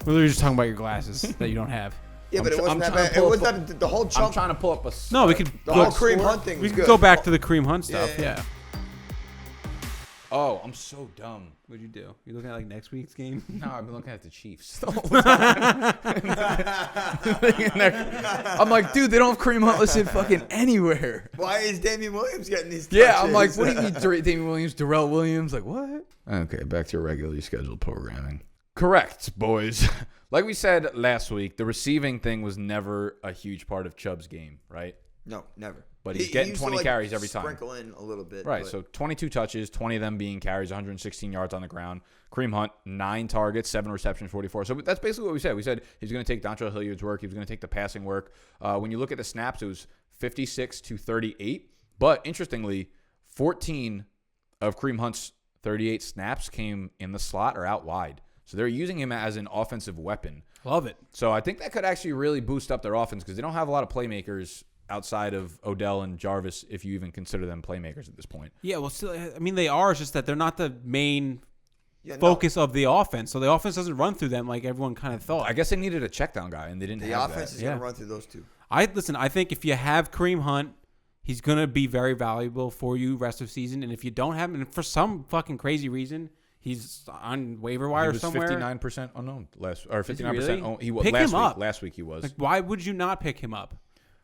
literally just talking about your glasses that you don't have. Yeah, but it I'm wasn't that trying bad. to It pull wasn't up that the whole I'm chunk. trying to pull up a. No, we could The go, whole cream hunt thing we was could good. go back to the cream hunt stuff. Yeah. Yeah. Oh, I'm so dumb. What'd you do? You looking at like next week's game? No, I've been looking at the Chiefs the whole time. I'm like, dude, they don't have Kareem Hunt listed fucking anywhere. Why is Damian Williams getting these? Yeah, I'm like, touches? what do you mean, Damian Williams, Darrell Williams? Like, what? Okay, back to your regularly scheduled programming. Correct, boys. Like we said last week, the receiving thing was never a huge part of Chubb's game, right? No, never. But he's He getting used to, 20 like, carries every time. Sprinkle in a little bit. Right, but- so 22 touches, 20 of them being carries, 116 yards on the ground. Kareem Hunt, 9 targets, 7 receptions, 44. So that's basically what we said. We said he's going to take Dontrell Hilliard's work. He was going to take the passing work. When you look at the snaps, it was 56 to 38. But interestingly, 14 of Kareem Hunt's 38 snaps came in the slot or out wide. So they're using him as an offensive weapon. Love it. So I think that could actually really boost up their offense because they don't have a lot of playmakers outside of Odell and Jarvis, if you even consider them playmakers at this point. Yeah, well, still, I mean, they are. It's just that they're not the main Yeah, no, focus of the offense. So the offense doesn't run through them like everyone kind of thought. I guess they needed a check down guy, and they didn't the have offense that. is Yeah. going to run through those two. I think if you have Kareem Hunt, he's gonna be very valuable for you rest of season. And if you don't have him, and for some fucking crazy reason, he's on waiver He wire was somewhere. 59% unknown last, or 59%. really? He was Pick last him week. up. Last week he was. Like, why would you not pick him up?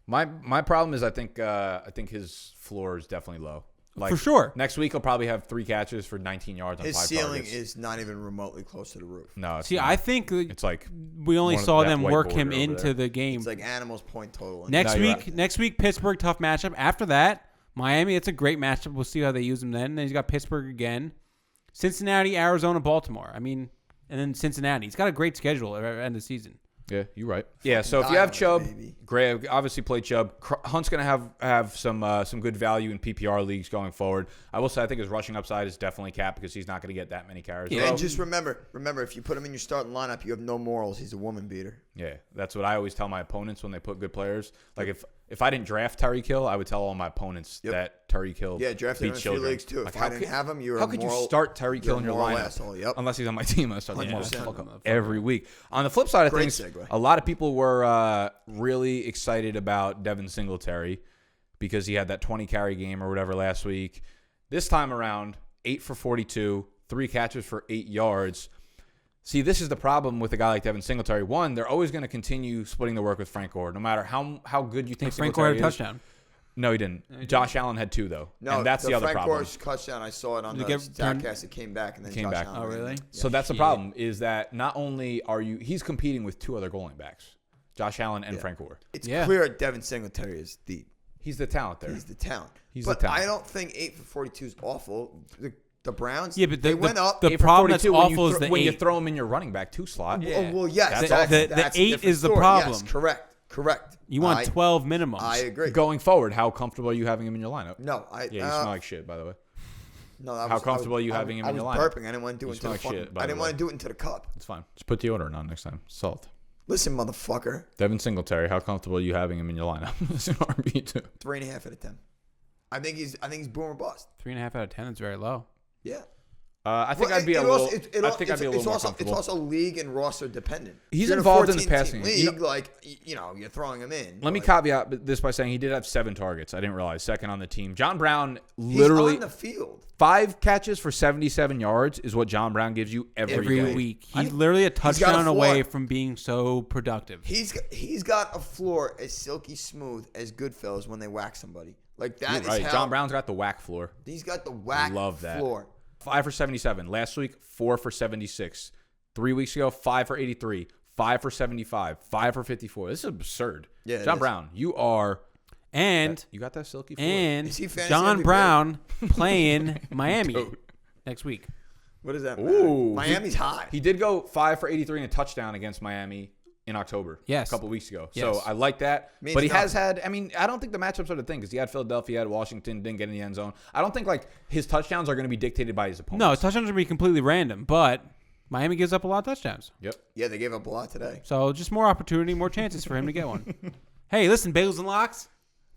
My problem is I think his floor is definitely low. Like, For sure. Next week he'll probably have 3 catches for 19 yards on His 5 ceiling targets. is not even remotely close to the roof. No, it's See, not. I think it's like we only one of saw that them work him whiteboard over into there. the game. It's like animals point total. Next No, you're week, right. next week, Pittsburgh tough matchup. After that, Miami. It's a great matchup. We'll see how they use him then. Then he's got Pittsburgh again, Cincinnati, Arizona, Baltimore. I mean, and then Cincinnati. He's got a great schedule at the end of the season. Yeah, you're right. Yeah, so if you die have on it, Chubb, baby. Gray obviously play Chubb. Hunt's going to have some good value in PPR leagues going forward. I will say I think his rushing upside is definitely capped because he's not going to get that many carries. Yeah. And just remember, if you put him in your starting lineup, you have no morals. He's a woman beater. Yeah, that's what I always tell my opponents when they put good players. Like if I didn't draft Tyreek Hill, I would tell all my opponents that Tyreek Hill Yeah, drafted him in beats a few children. leagues too. Like, If I didn't have him, you're how a could moral, you start Tyreek Hill in your moral lineup? asshole. Yep. Unless he's on my team, I start the 100%. fuck up every week. On the flip side of Great things, segue. a lot of people were really excited about Devin Singletary because he had that 20 carry game or whatever last week. This time around, 8 for 42, 3 catches for 8 yards. See, this is the problem with a guy like Devin Singletary. One, they're always going to continue splitting the work with Frank Gore, no matter how good you think Frank Gore Singletary had a is. touchdown. No, he didn't. Josh Allen had 2 though. No, and that's the other Frank problem. Gore's touchdown. I saw it on the Did it get turned- Statcast. It came back and then Came Josh back. Allen Oh, ran really? in. So that's the problem is that not only he's competing with 2 other goal line backs, Josh Allen and Frank Gore. It's Yeah. clear Devin Singletary is He's the talent there. he's the talent. He's but the talent. I don't think 8 for 42 is awful. The Browns, Yeah, but they went up. the 8 for problem that's 42 when you awful is the when you 8. throw him in your running back 2 slot. Yeah. Oh, well, yes, That's that's, the that's a 8 different is the story. problem. Yes, correct. You want I- 12 minimums. I agree. Going forward, how comfortable are you having him in your lineup? No, Yeah, you smell like shit, by the way. no. That how was, comfortable I are you was, having him I in was your lineup? burping. I didn't want to do You it into smell the like fucking, shit, by I the didn't want way. to do it into the cup. It's fine. Just put deodorant on next time. Salt. Listen, motherfucker. Devin Singletary, how comfortable are you having him in your lineup? It's an RB2. 3.5 out of 10. I think he's boom or bust. 3.5 out of 10 is very low. Yeah. I think Well, I'd be a it little. also- it I al- think I'd be a little more also, comfortable. It's also league and roster dependent. He's If you're involved in the 14-team passing. league. You know- Like you're throwing him in. Let me but caveat this by saying he did have 7 targets. I didn't realize. Second on the team. John Brown he's literally on the field. 5 catches for 77 yards is what John Brown gives you every day. Week. He's literally a got a touchdown floor. away from being so productive. He's got a floor as silky smooth as Goodfellas when they whack somebody. Like that You're is right. how John Brown's got the whack floor. he's got the whack Love that. floor. 5 for 77. Last week, 4 for 76. 3 weeks ago, 5 for 83. 5 for 75. 5 for 54. This is absurd. Yeah, it John is. Brown, you are. And You got that silky floor. and Is he fantasy John MVP? Brown playing Miami next week. What does that matter? Ooh. Miami's high. He did go 5 for 83 and a touchdown against Miami in October. Yes. A couple weeks ago. Yes. So I like that. Means But he nothing. has had, I mean, I don't think the matchups are the thing because he had Philadelphia, he had Washington, didn't get in the end zone. I don't think like his touchdowns are going to be dictated by his opponents. No, his touchdowns are going to be completely random, but Miami gives up a lot of touchdowns. Yep. Yeah, they gave up a lot today. So just more opportunity, more chances for him to get one. Hey, listen, bagels and locks.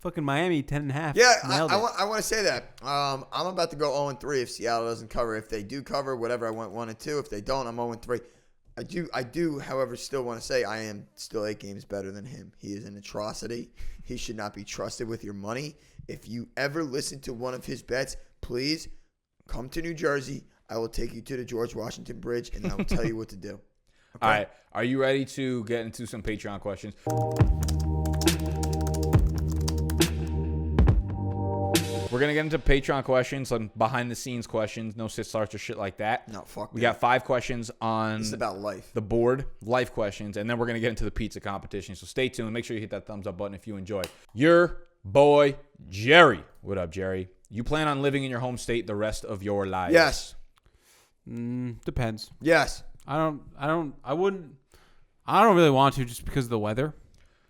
Fucking Miami, 10.5. Yeah, Nailed it. I want to say that. I'm about to go 0-3 if Seattle doesn't cover. If they do cover, whatever, I went 1-2. If they don't, I'm 0-3. I do, however, still want to say I am still 8 games better than him. He is an atrocity. He should not be trusted with your money. If you ever listen to one of his bets, please come to New Jersey. I will take you to the George Washington Bridge, and I will tell you what to do. Okay? All right. Are you ready to get into some Patreon questions? We're going to get into Patreon questions, some behind-the-scenes questions, no sit starts or shit like that. No, fuck We that. got 5 questions on This is about life. the board, life questions, and then we're going to get into the pizza competition. So stay tuned. Make sure you hit that thumbs up button if you enjoy. Your boy, Jerry. What up, Jerry? You plan on living in your home state the rest of your life? Yes. Depends. Yes. I don't really want to just because of the weather.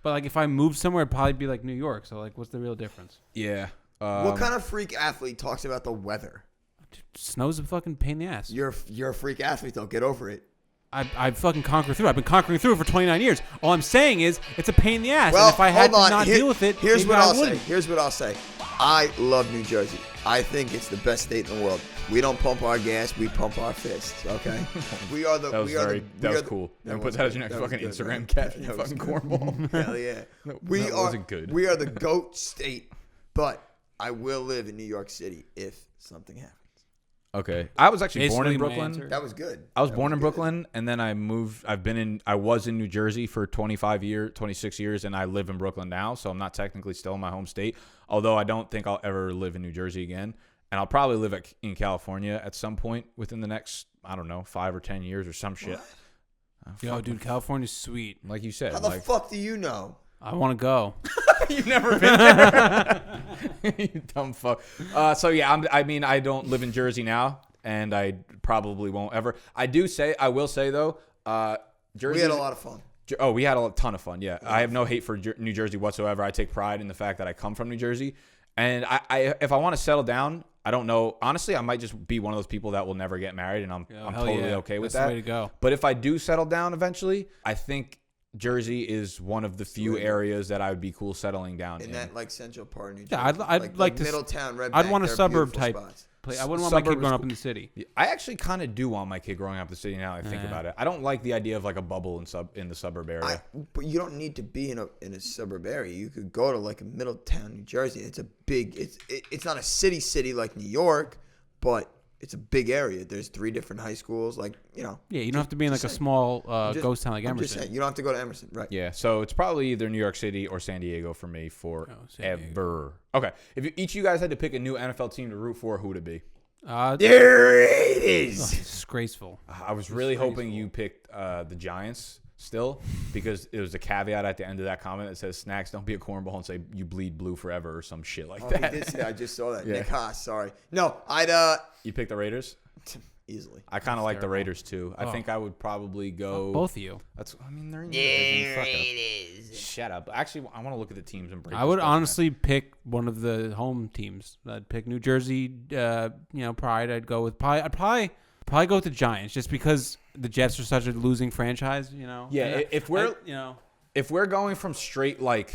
But like if I moved somewhere, it'd probably be like New York. So like, what's the real difference? Yeah. What kind of freak athlete talks about the weather? Snow's a fucking pain in the ass. You're a freak athlete, though. Get over it. I fucking conquer through. I've been conquering through it for 29 years. All I'm saying is it's a pain in the ass. Well, and if I had to hold on. not deal with it, here's maybe what I I'll say. wouldn't. Here's what I'll say. I love New Jersey. I think it's the best state in the world. We don't pump our gas. We pump our fists. Okay. We are the. That was that was cool. That And put was that as good. your next That was fucking good, Instagram man. caption, you That was fucking good. cornball. Hell yeah. We that are. wasn't good. We are the GOAT state, but I will live in New York City if something happens. Okay. I was actually born in Basically my Brooklyn. answer. That was good. I was That born in good. Brooklyn, and then I moved. I was in New Jersey for 26 years, and I live in Brooklyn now. So I'm not technically still in my home state. Although I don't think I'll ever live in New Jersey again, and I'll probably live in California at some point within the next, I don't know, 5 or 10 years or some shit. Yo, dude, California's sweet. Like you said, How the fuck do you know? I want to go. You've never been there. You dumb fuck. So yeah, I don't live in Jersey now, and I probably won't ever. I will say though, Jersey. We had a lot of fun. Oh, we had a ton of fun. Yeah, I have no hate for New Jersey whatsoever. I take pride in the fact that I come from New Jersey, and if I want to settle down, I don't know. Honestly, I might just be one of those people that will never get married, and I'm hell totally yeah. okay with That's that. the way to go. But if I do settle down eventually, I think Jersey is one of the few Sweet. areas that I would be cool settling down In that like central part of New Jersey. Yeah, I'd like to. Middletown, Red I'd Bank, want a they're suburb beautiful type spots. place. I wouldn't want my kid Suburbs growing up cool. in the city. I actually kind of do want my kid growing up in the city now that I think about it. I don't like the idea of like a bubble in the suburb area. But you don't need to be in a suburb area. You could go to like a Middletown, New Jersey. It's a big. It's not a city like New York, but it's a big area. There's 3 different high schools. Like Yeah, you don't have to be in like a small ghost town like I'm just Emerson. saying, you don't have to go to Emerson, right? Yeah, so it's probably either New York City or San Diego for me San forever. Okay, if each of you guys had to pick a new NFL team to root for, who would it be? There it is. Disgraceful. I was really hoping you picked the Giants still, because it was a caveat at the end of that comment that says, "Snacks, don't be a cornball and say you bleed blue forever," or some shit like Oh, that. he did say that. I just saw that. Yeah. Nick Haas, sorry. No, I'd You picked the Raiders? easily. I kind of like the Raiders too. I think I would probably go. Both of you. They're in the division. Shut up. Actually, I want to look at the teams and break. I would honestly pick one of the home teams. I'd pick New Jersey. Pride. I'd go with Pride. I'd probably go with the Giants just because the Jets are such a losing franchise. Yeah, if we're going from straight like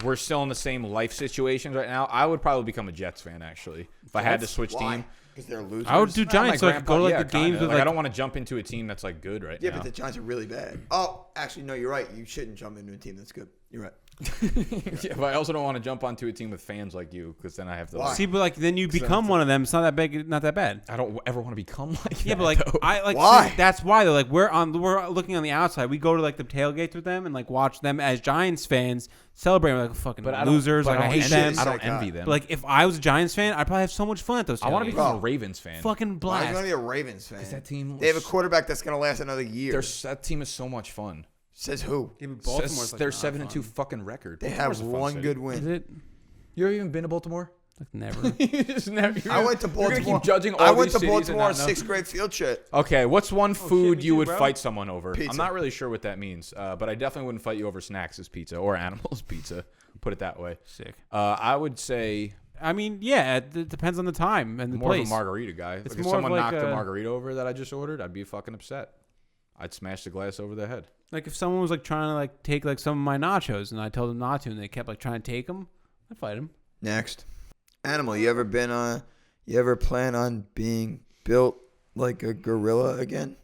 we're still in the same life situations right now, I would probably become a Jets fan actually if I had to switch team. Because they're losers. I would do Giants so I could go to like the games with like like I don't want to jump into a team that's like good right Yeah, now. but the Giants are really bad. Oh, actually, no, you're right. You shouldn't jump into a team that's good. You're right. Yeah, but I also don't want to jump onto a team with fans like you because then I have to. Why? see, but like then you become one of them. It's not that big, not that bad. I don't ever want to become like Yeah, that, but like though. I like Why? see, that's why though. Like we're looking on the outside. We go to like the tailgates with them and like watch them as Giants fans celebrate. We're like fucking But I don't- losers. but Like I hate envy them. them. I don't Like, envy them. But like if I was a Giants fan, I'd probably have so much fun at those tailgates. I want to become a Bro. Ravens fan. fucking Why are you blast. going to be a Ravens fan? that team They have a was- quarterback that's going to last another year. That team is so much fun. Says who? Yeah, but Baltimore's like Their not 7-2 fun. fucking record. They Baltimore's have a fun one city. good Is win. it? You ever even been to Baltimore? Like never. You just never. I went to You're gonna Baltimore. keep judging all I went these to cities and Baltimore on not know. 6th grade field trip. Okay, what's one food me you too, would bro. fight someone over? Pizza. I'm not really sure what that means, but I definitely wouldn't fight you over Snacks' pizza or Animals pizza. Put it that way. Sick. I would say I mean, yeah, it depends on the time and the more place. of a margarita guy. It's Like if more of someone like knocked the a- margarita over that I just ordered, I'd be fucking upset. I'd smash the glass over their head. Like if someone was like trying to like take like some of my nachos and I told them not to and they kept like trying to take them, I'd fight them. Next. Animal, you ever plan on being built like a gorilla again?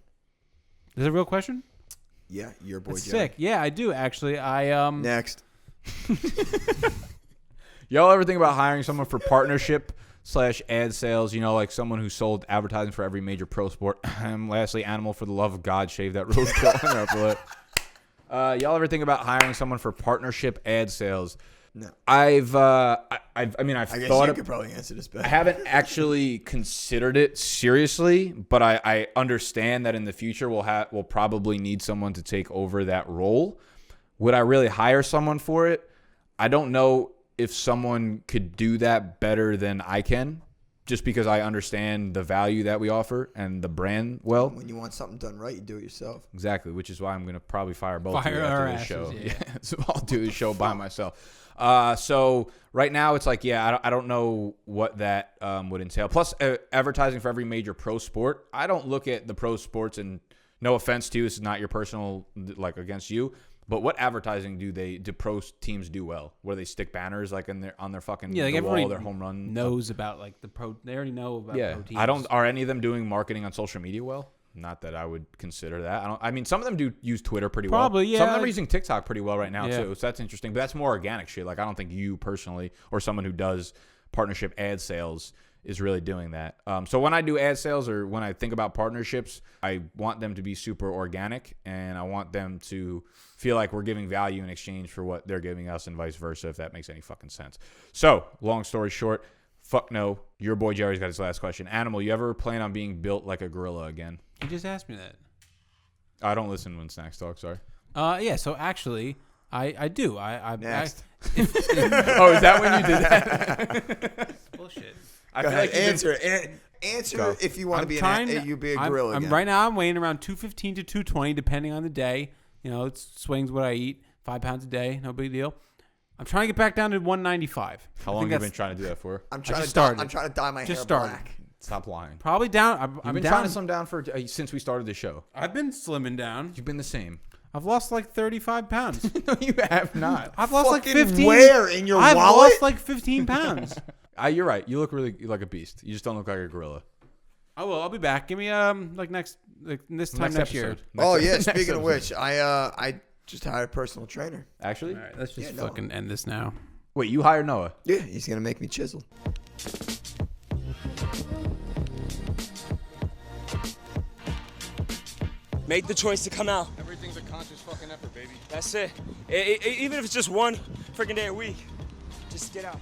Is that a real question? Yeah, your boy That's Jerry. sick. Yeah, I do actually. I Next. Y'all ever think about hiring someone for partnership / ad sales? You know, like someone who sold advertising for every major pro sport. And lastly, Animal, for the love of God, shave that roadkill on your upper lip. Y'all ever think about hiring someone for partnership ad sales? No. I've I guess thought you of, could probably answer this better. I haven't actually considered it seriously, but I understand that in the future we'll probably need someone to take over that role. Would I really hire someone for it? I don't know if someone could do that better than I can, just because I understand the value that we offer and the brand well. When you want something done right, you do it yourself. Exactly, which is why I'm going to probably fire both of you Fire our after this asses, show. yeah. So I'll do the show by myself. So right now it's like, I don't know what that would entail. Plus, advertising for every major pro sport. I don't look at the pro sports, and no offense to you, this is not your personal, like, against you. But what advertising do pro teams do well? Where they stick banners like on their fucking yeah, like the everybody wall, their home run knows about like the pro. They already know about pro teams. Are any of them doing marketing on social media well? Not that I would consider that. I mean, some of them do use Twitter pretty well. Probably, yeah. Some of them are using TikTok pretty well right now Yeah. too. So that's interesting. But that's more organic shit. Like I don't think you personally or someone who does partnership ad sales is really doing that. So when I do ad sales or when I think about partnerships, I want them to be super organic, and I want them to feel like we're giving value in exchange for what they're giving us, and vice versa, if that makes any fucking sense. So long story short, fuck no. Your boy Jerry's got his last question. Animal, you ever plan on being built like a gorilla again? You just asked me that. I don't listen when Snacks talk. Sorry. Yeah. So actually, I do. Next. Oh, is that when you did that? Bullshit. I Go feel ahead. like you've Answer. Go. Answer if you want to be you be a I'm- gorilla again. Right now, I'm weighing around 215 to 220, depending on the day. You know, it swings what I eat. 5 pounds a day, no big deal. I'm trying to get back down to 195. How long have you been trying to do that for? I'm trying just to started. I'm trying to dye my hair started. black. Stop lying. Probably down. I'm You've been down. trying to slim down for since we started the show. I've been slimming down. You've been the same. I've lost like 35 pounds. No, you have not. I've lost like Fucking 15. where? In your I've wallet? lost like 15 pounds. You're right. You look really like a beast. You just don't look like a gorilla. I will. I'll be back. Give me like this time next year. episode. Oh yeah. Next Speaking of episode. which, I just hired a personal trainer. Actually, All right, let's just Yeah, no. fucking end this now. wait, you hired Noah? Yeah, he's gonna make me chisel. Make the choice to come out. Everything's a conscious fucking effort, baby. That's it. Even if it's just one freaking day a week, just get out.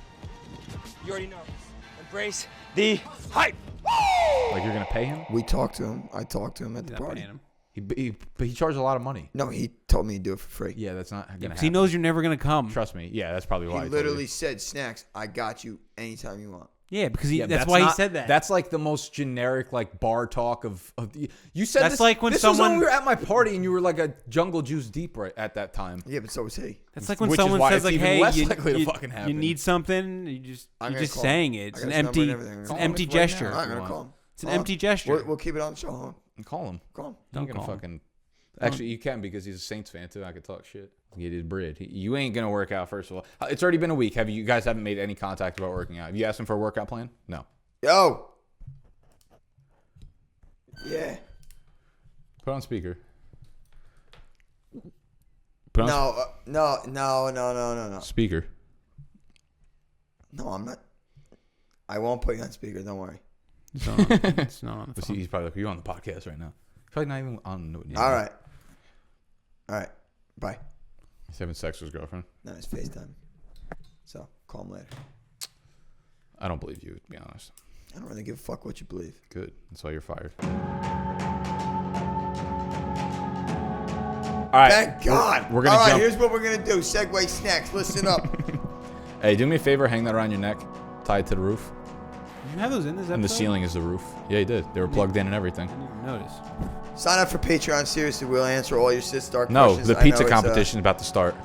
You already know. Embrace the hype. Like you're gonna pay him? We talked to him. I talked to him at the Not party. paying him. But he charged a lot of money. No, he told me to do it for free. Yeah, that's not gonna 'Cause he happen. knows you're never gonna come. Trust me. Yeah, that's probably why. He told literally you. said, "Snacks, I got you anytime you want." Yeah, because Yeah, that's but why he not- said that. That's like the most generic like bar talk of you said That's this, like when this was someone- when we were at my party and you were like a jungle juice deep right at that time. Yeah, but so was he. That's like when Which is someone why says it's like, even "Hey, less you, likely to you, fucking you happen. need something." You're I'm just gonna call saying him. it. It's I an got his number and empty. everything. It's Call an him empty right gesture. now. I'm gonna call him. It's an empty gesture. We'll keep it on the show, huh? Call him. Call him. You ain't gonna call him. fucking. Actually, you can because he's a Saints fan too. I could talk shit. Get his bread. You ain't gonna work out. First of all, it's already been a week. You guys haven't made any contact about working out? Have you asked him for a workout plan? No. Yo. Yeah. Put on speaker. Put on No. speaker. No, I'm not. I won't put you on speaker. Don't worry. It's not on the But see, phone. he's probably like, "You're on the podcast right now." Probably not even on. All right. Bye. He's having sex with his girlfriend. No, it's FaceTime. So call him later. I don't believe you, to be honest. I don't really give a fuck what you believe. Good. That's why you're fired. All right. Thank God. We're gonna All right, jump. here's what we're gonna do. Segway Snacks. Listen up. Hey, do me a favor. Hang that around your neck. tied to the roof. You have those in this episode? And the ceiling is the roof. Yeah, he did. They were plugged in and everything. I didn't even notice. Sign up for Patreon. Seriously, we'll answer all your Star No, questions. the I pizza know it's, competition is about to start.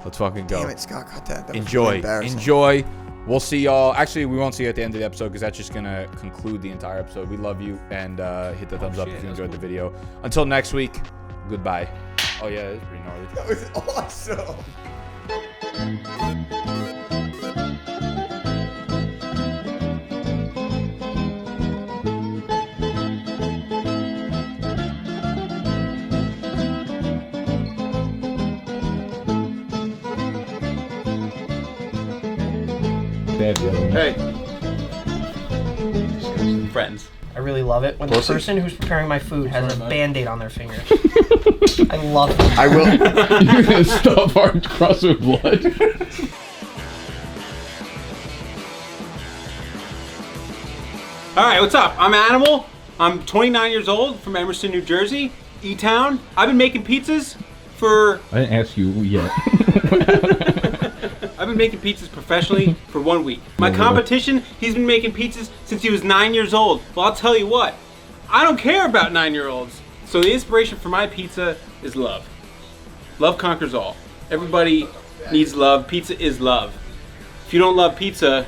Let's fucking go. Damn it, Scott, cut that. That was Enjoy. really embarrassing. Enjoy. We'll see y'all. Actually, we won't see you at the end of the episode because that's just going to conclude the entire episode. We love you, and hit the thumbs up if you enjoyed the video. Until next week, goodbye. Oh, yeah, it's pretty gnarly. That was awesome. Hey. Friends. I really love it when the person who's preparing my food has a Band-Aid on their finger. I love it. I will. You're going to stuff our crust with blood? All right, what's up? I'm Animal. I'm 29 years old from Emerson, New Jersey, E-Town. I've been making pizzas for... I didn't ask you yet. I've been making pizzas professionally for 1 week. My competition, he's been making pizzas since he was 9 years old. Well, I'll tell you what, I don't care about 9-year-olds. So the inspiration for my pizza is love. Love conquers all. Everybody needs love. Pizza is love. If you don't love pizza,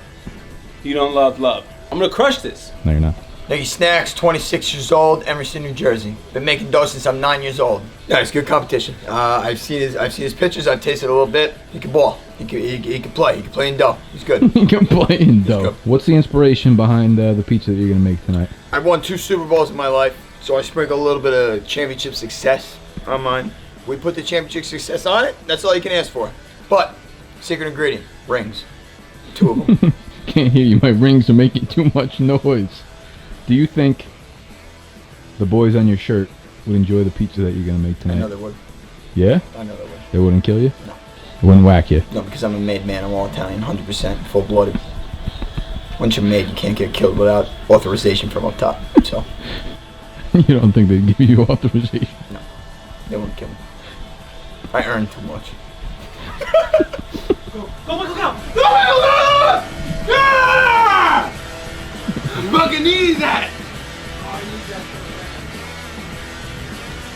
you don't love love. I'm gonna crush this. No, you're not. Nuggy Snacks, 26 years old, Emerson, New Jersey. Been making dough since I'm 9 years old. Yeah, it's good competition. I've seen his pictures. I've tasted a little bit. He can ball. He can play. He can play in dough. He's good. You can play in dough. What's the inspiration behind the pizza that you're gonna make tonight? I won 2 Super Bowls in my life, so I sprinkle a little bit of championship success on mine. We put the championship success on it. That's all you can ask for. But secret ingredient: rings. 2 of them. Can't hear you. My rings are making too much noise. Do you think the boys on your shirt would enjoy the pizza that you're gonna make tonight? I know they would. Yeah? I know they would. They wouldn't kill you? No. They wouldn't whack you? No, because I'm a made man. I'm all Italian, 100%, full-blooded. Once you're made, you can't get killed without authorization from up top. So. You don't think they'd give you authorization? No, they wouldn't kill me. I earn too much. Go Michael Cow! Go Michael Cow! Yeah! Fucking need that!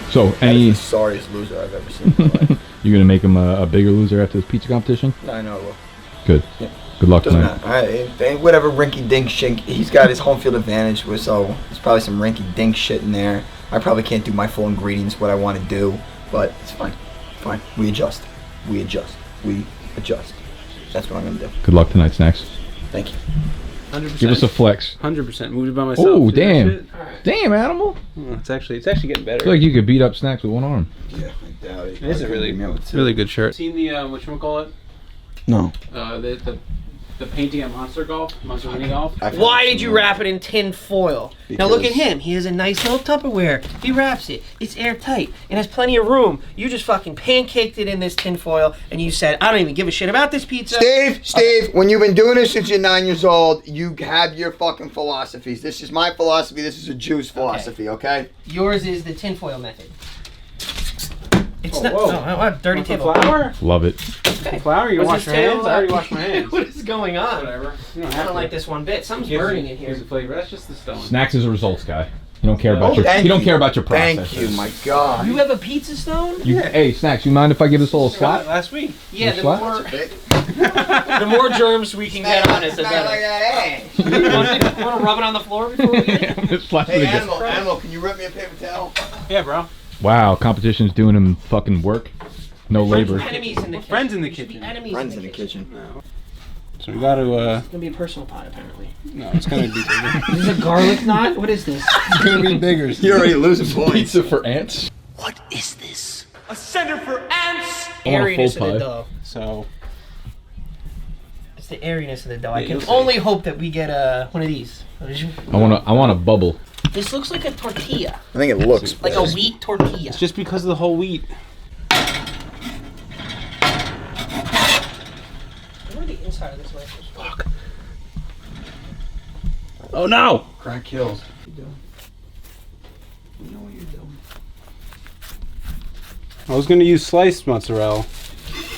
So, any... That's the sorriest loser I've ever seen in my life. You're gonna make him a bigger loser after this pizza competition? I know I will. Good. Yeah. Good luck Doesn't tonight. matter. Whatever rinky-dink shink. He's got his home field advantage, so there's probably some rinky-dink shit in there. I probably can't do my full ingredients, what I want to do, but it's fine. Fine. We adjust. We adjust. We adjust. That's what I'm going to do. Good luck tonight, Snacks. Thank you. 100%. Give us a flex. 100%. Moved it by myself. Oh, See that damn. shit? Damn, Animal. Oh, it's actually getting better. I feel like you could beat up Snacks with one arm. Yeah, I doubt it. It is a really good shirt. Seen the whatchamacallit? No. The painting at Monster Mini Golf. Why did you wrap it in tin foil? Now look at him. He has a nice little Tupperware. He wraps it. It's airtight. It has plenty of room. You just fucking pancaked it in this tin foil, and you said, I don't even give a shit about this pizza. Steve, when you've been doing this since you're 9 years old, you have your fucking philosophies. This is my philosophy. This is a Jew's philosophy, okay? Yours is the tinfoil method. It's not. whoa. No, dirty table. Flour? Love it. Okay. Flour? You wash your hands? I already washed my hands. What is going on? Whatever. You don't I have don't to. like this one bit. Something's Here's burning the- in here. Here's the flavor. That's just the stone. Snacks is a results guy. You don't care about Oh, your. thank You don't you. care about your process. Thank you, my God. You have a pizza stone? Hey, Snacks. You mind if I give this a little slap? Last week. Yeah, You the slap? more, the more germs we can get on it, the better. You want to rub it on the floor before we get it? Just slap it Hey, again. Animal, can you rip me a paper towel? Yeah, bro. Wow, competition's doing him fucking work. No labor. Enemies in the kitchen. Friends in the We should be kitchen. Enemies Friends in the kitchen. So we got to. It's gonna be a personal pot, apparently. No, it's gonna be bigger. Is this a garlic knot? What is this? It's gonna be bigger. You're already losing points. Pizza for ants? What is this? A center for ants. I want a Airiness full of the pie. dough. So It's the airiness of the dough. I Yeah, can you'll see. only hope that we get one of these. What did you? I want a bubble. This looks like a tortilla, I think it looks like a wheat tortilla. it's just because of the whole wheat. Where the inside of this knife is? Fuck. Oh no! Crack kills. You know what you're doing. I was gonna use sliced mozzarella.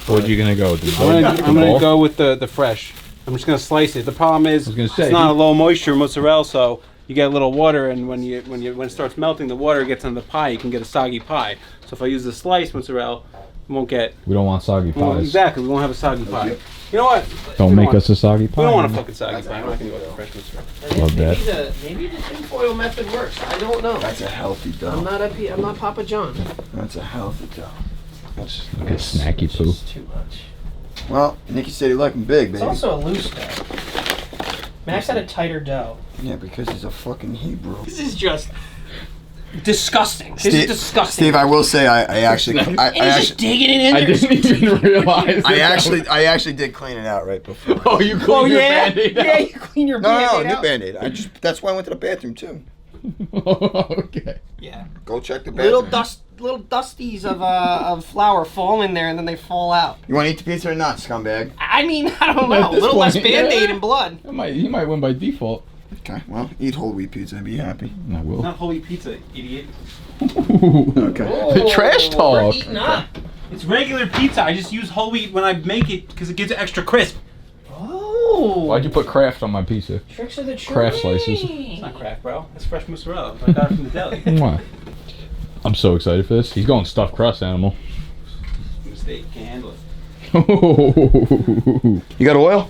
What you gonna go with? I'm gonna go with the fresh. I'm just gonna slice it. The problem is gonna say, it's not a low moisture mozzarella, so you get a little water, and when it starts melting, the water gets on the pie. You can get a soggy pie. So if I use the sliced mozzarella, it won't get. We don't want soggy pies. Exactly, we won't have a soggy pie. You know what? Don't make us a soggy pie. We don't want a fucking soggy pie. I'm not gonna go with fresh mozzarella. Love that. Maybe the tinfoil method works. I don't know. That's a healthy dough. I'm not Papa John. That's a healthy dough. Look at snacky poo. It's too much. Well, Nikki said he liked him big, baby. It's also a loose dough. Max had a tighter dough. Yeah, because he's a fucking Hebrew. This is just disgusting. This is disgusting. Steve, I will say I actually just digging it in I there. didn't even realize. I actually did clean it out right before. Oh, you cleaned your yeah? Band-Aid out? Yeah, you clean your No, Band-Aid new out. Band-Aid. That's why I went to the bathroom too. Okay. Yeah. Go check the bathroom. Little dusties of flour fall in there and then they fall out. You want to eat the pizza or not, scumbag? I mean, I don't know. At A this little less point, Band-Aid yeah. and blood. He might win by default. Okay, well, eat whole wheat pizza and be happy. I will. Not whole wheat pizza, idiot. Okay. Trash We're talk. eating up. It's regular pizza. I just use whole wheat when I make it because it gives it extra crisp. Oh. Why'd you put Kraft on my pizza? Tricks of the trade. Kraft slices. It's not Kraft, bro. It's fresh mozzarella. I got it from the deli. Mwah. I'm so excited for this. He's going stuffed crust animal. Mistake. Can't handle it. You got oil?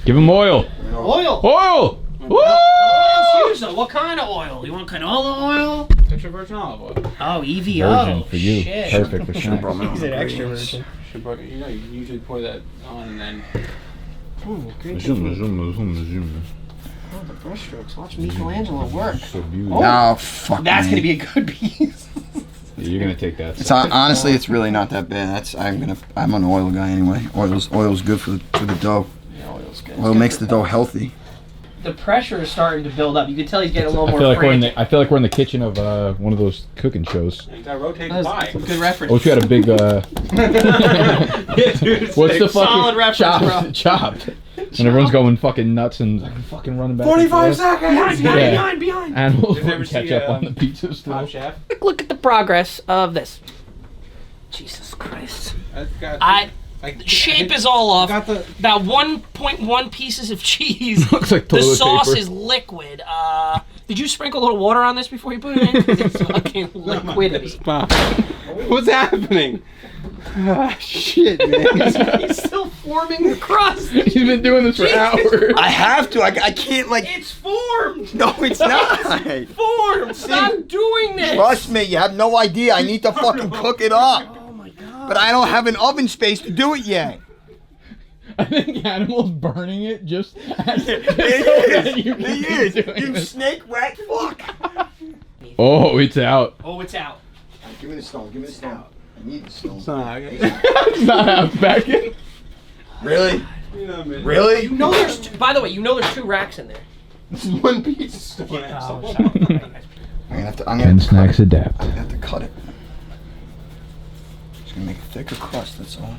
Give him oil. Oil. Oil. Woo! Oil's huge though. What kind of oil? You want canola oil? Extra virgin olive oil. Oh, EVO. Virgin for you. Shit. Perfect for snacks. He's an extra virgin. You know, you usually pour that on and then. Oh, the brushstrokes. Watch Michelangelo work. So beautiful. Oh, fuck. That's me. gonna be a good piece. You're gonna take that. It's honestly, it's really not that bad. I'm an oil guy anyway. Oil's good for the dough. Yeah, oil's good. Oil makes the dough healthy. The pressure is starting to build up. You can tell he's getting a little I more feel like frantic. I feel like we're in the kitchen of one of those cooking shows. You gotta rotate the That's pie. a good reference. I wish we had a big. Yeah, dude, What's the fucking solid reference, bro. chopped? And everyone's going fucking nuts and fucking running back. 45 seconds! Behind. Animals Did you ever catch see, up on the pizza still. Top Chef. Look at the progress of this. Jesus Christ. Shape is all off. Got the. About 1.1 pieces of cheese. Looks like The toilet sauce paper. is liquid. Did you sprinkle a little water on this before you put it in? 'Cause it's fucking liquidity. What's happening? Ah, shit, man. He's still forming the crust. He's been doing this for hours. I have to. I can't like. It's formed. No, it's not. Formed. Stop doing this. Trust me, you have no idea. I need to fucking cook it up. Oh my god. But I don't have an oven space to do it yet. I think Animal's burning it just. You snake rat fuck. Oh, it's out. Oh, it's out. Give me the stone. Give me the stone. I need the stone. It's not out. Back in. Really? You know, man. Really? You know there's two, by the way, you know there's 2 racks in there. This is one piece. Oh, sorry. I'm gonna snacks adapt. I have to cut it. Just gonna make a thicker crust. That's all.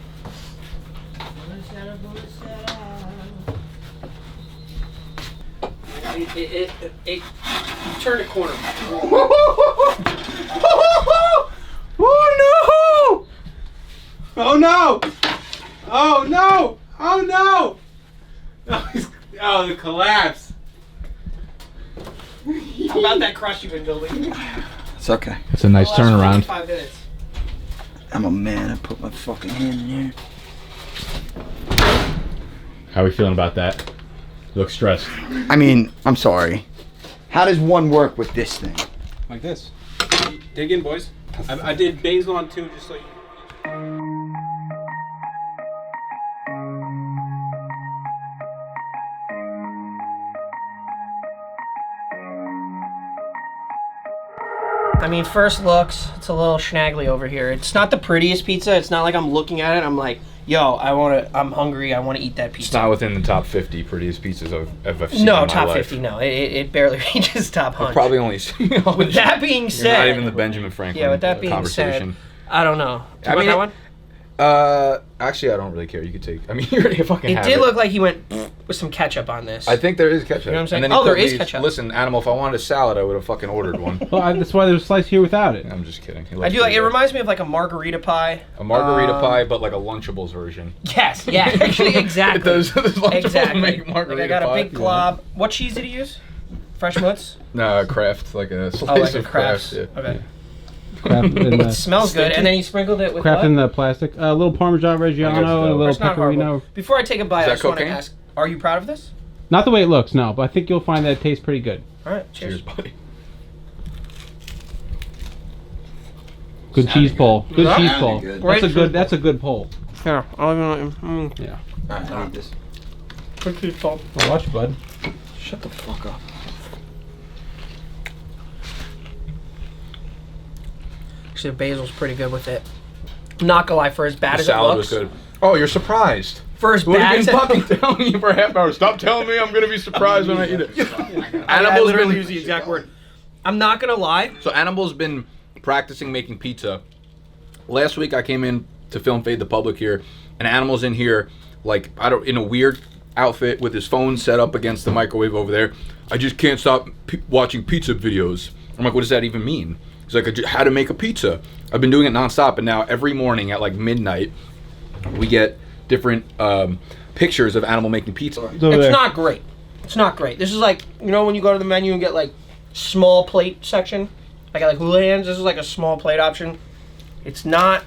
It turn the corner. Oh no! Oh no! Oh no! Oh no! Oh, the collapse. How about that crust you've been building? It's okay. It's a nice turnaround. 5 minutes. I'm a man. I put my fucking hand in here. How are we feeling about that? You look stressed. I mean, I'm sorry. How does one work with this thing? Like this. Dig in, boys. I did basil on 2 just so you. I mean, first looks, it's a little schnaggly over here. It's not the prettiest pizza. It's not like I'm looking at it. I'm like, yo, I'm hungry. I want to eat that pizza. It's not within the top 50 prettiest pizzas I've seen in No, my top life. 50, no. It barely reaches top 100. Probably only. With that being You're said, not even the Benjamin Franklin yeah, with that being conversation. said, I don't know. Do you want that one? Actually, I don't really care. You could take. I mean, you already fucking It have did it. look like he went with some ketchup on this. I think there is ketchup. You know what I'm saying? And then he Oh, there put is these- ketchup. Listen, Animal, if I wanted a salad, I would have fucking ordered one. Well, that's why there's a slice here without it. I'm just kidding. I do like. It reminds me of like a margarita pie. A margarita pie, but like a Lunchables version. Yes, yeah, actually, exactly. Those Lunchables Exactly. make margarita Like I got a pie. big glob. What cheese did he use? Fresh Mutz? No, Kraft, like a slice Oh, like a of Kraft. Kraft. Yeah. Okay. Kraft in It the, smells good, and then he sprinkled it with Kraft what? in the plastic. A little Parmesan Reggiano and a little It's not pecorino. horrible. Before I take a bite, Is I that just want to cocaine? ask: are you proud of this? Not the way it looks, no, but I think you'll find that it tastes pretty good. All right, cheers. Cheers, buddy. Good cheese pull. Good Yeah. cheese pull. Good. That's a Great good. That's a good pull. Here, I'll even. Yeah. Alright, I need this. Good cheese pull. Well, watch, bud. Shut the fuck up. Actually, the basil's pretty good with it. Not gonna lie, for as bad The as it salad looks. was good. Oh, you're surprised. For as Would bad have as been it fucking telling you for a half hour. Stop telling me I'm gonna be surprised when I eat it. I Animal's literally been use the exact word. I'm not gonna lie. So Animal's been practicing making pizza. Last week I came in to film Fade the Public here, and Animal's in here like in a weird outfit with his phone set up against the microwave over there. I just can't stop watching pizza videos. I'm like, what does that even mean? He's like, how to make a pizza. I've been doing it nonstop, and now every morning at like midnight, we get different pictures of Animal making pizza. It's not great. It's not great. This is like, you know, when you go to the menu and get like small plate section. I got like hula hands. This is like a small plate option. It's not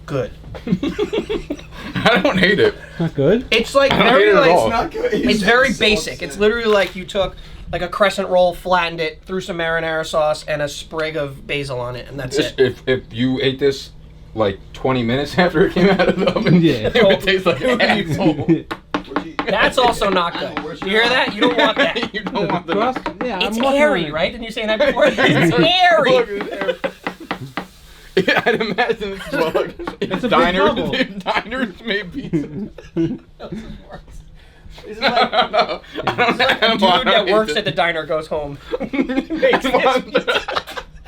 good. I don't hate it. Not good. It's like I don't hate very it at like all. It's not good. it's very basic. It's literally like you took like a crescent roll, flattened it, threw some marinara sauce and a sprig of basil on it, and that's it. If you ate this like 20 minutes after it came out of the oven, Yeah. it would taste like an asshole. That's also not good. You hear that? You don't want that. You don't want the Crust? Yeah, It's I'm working on airy, it. right? Didn't you say that before? It's airy. Look, it's airy. Yeah, I'd imagine it's like it's a big bubble. diners made pizza. This is like No, I don't a dude that works at the diner goes home.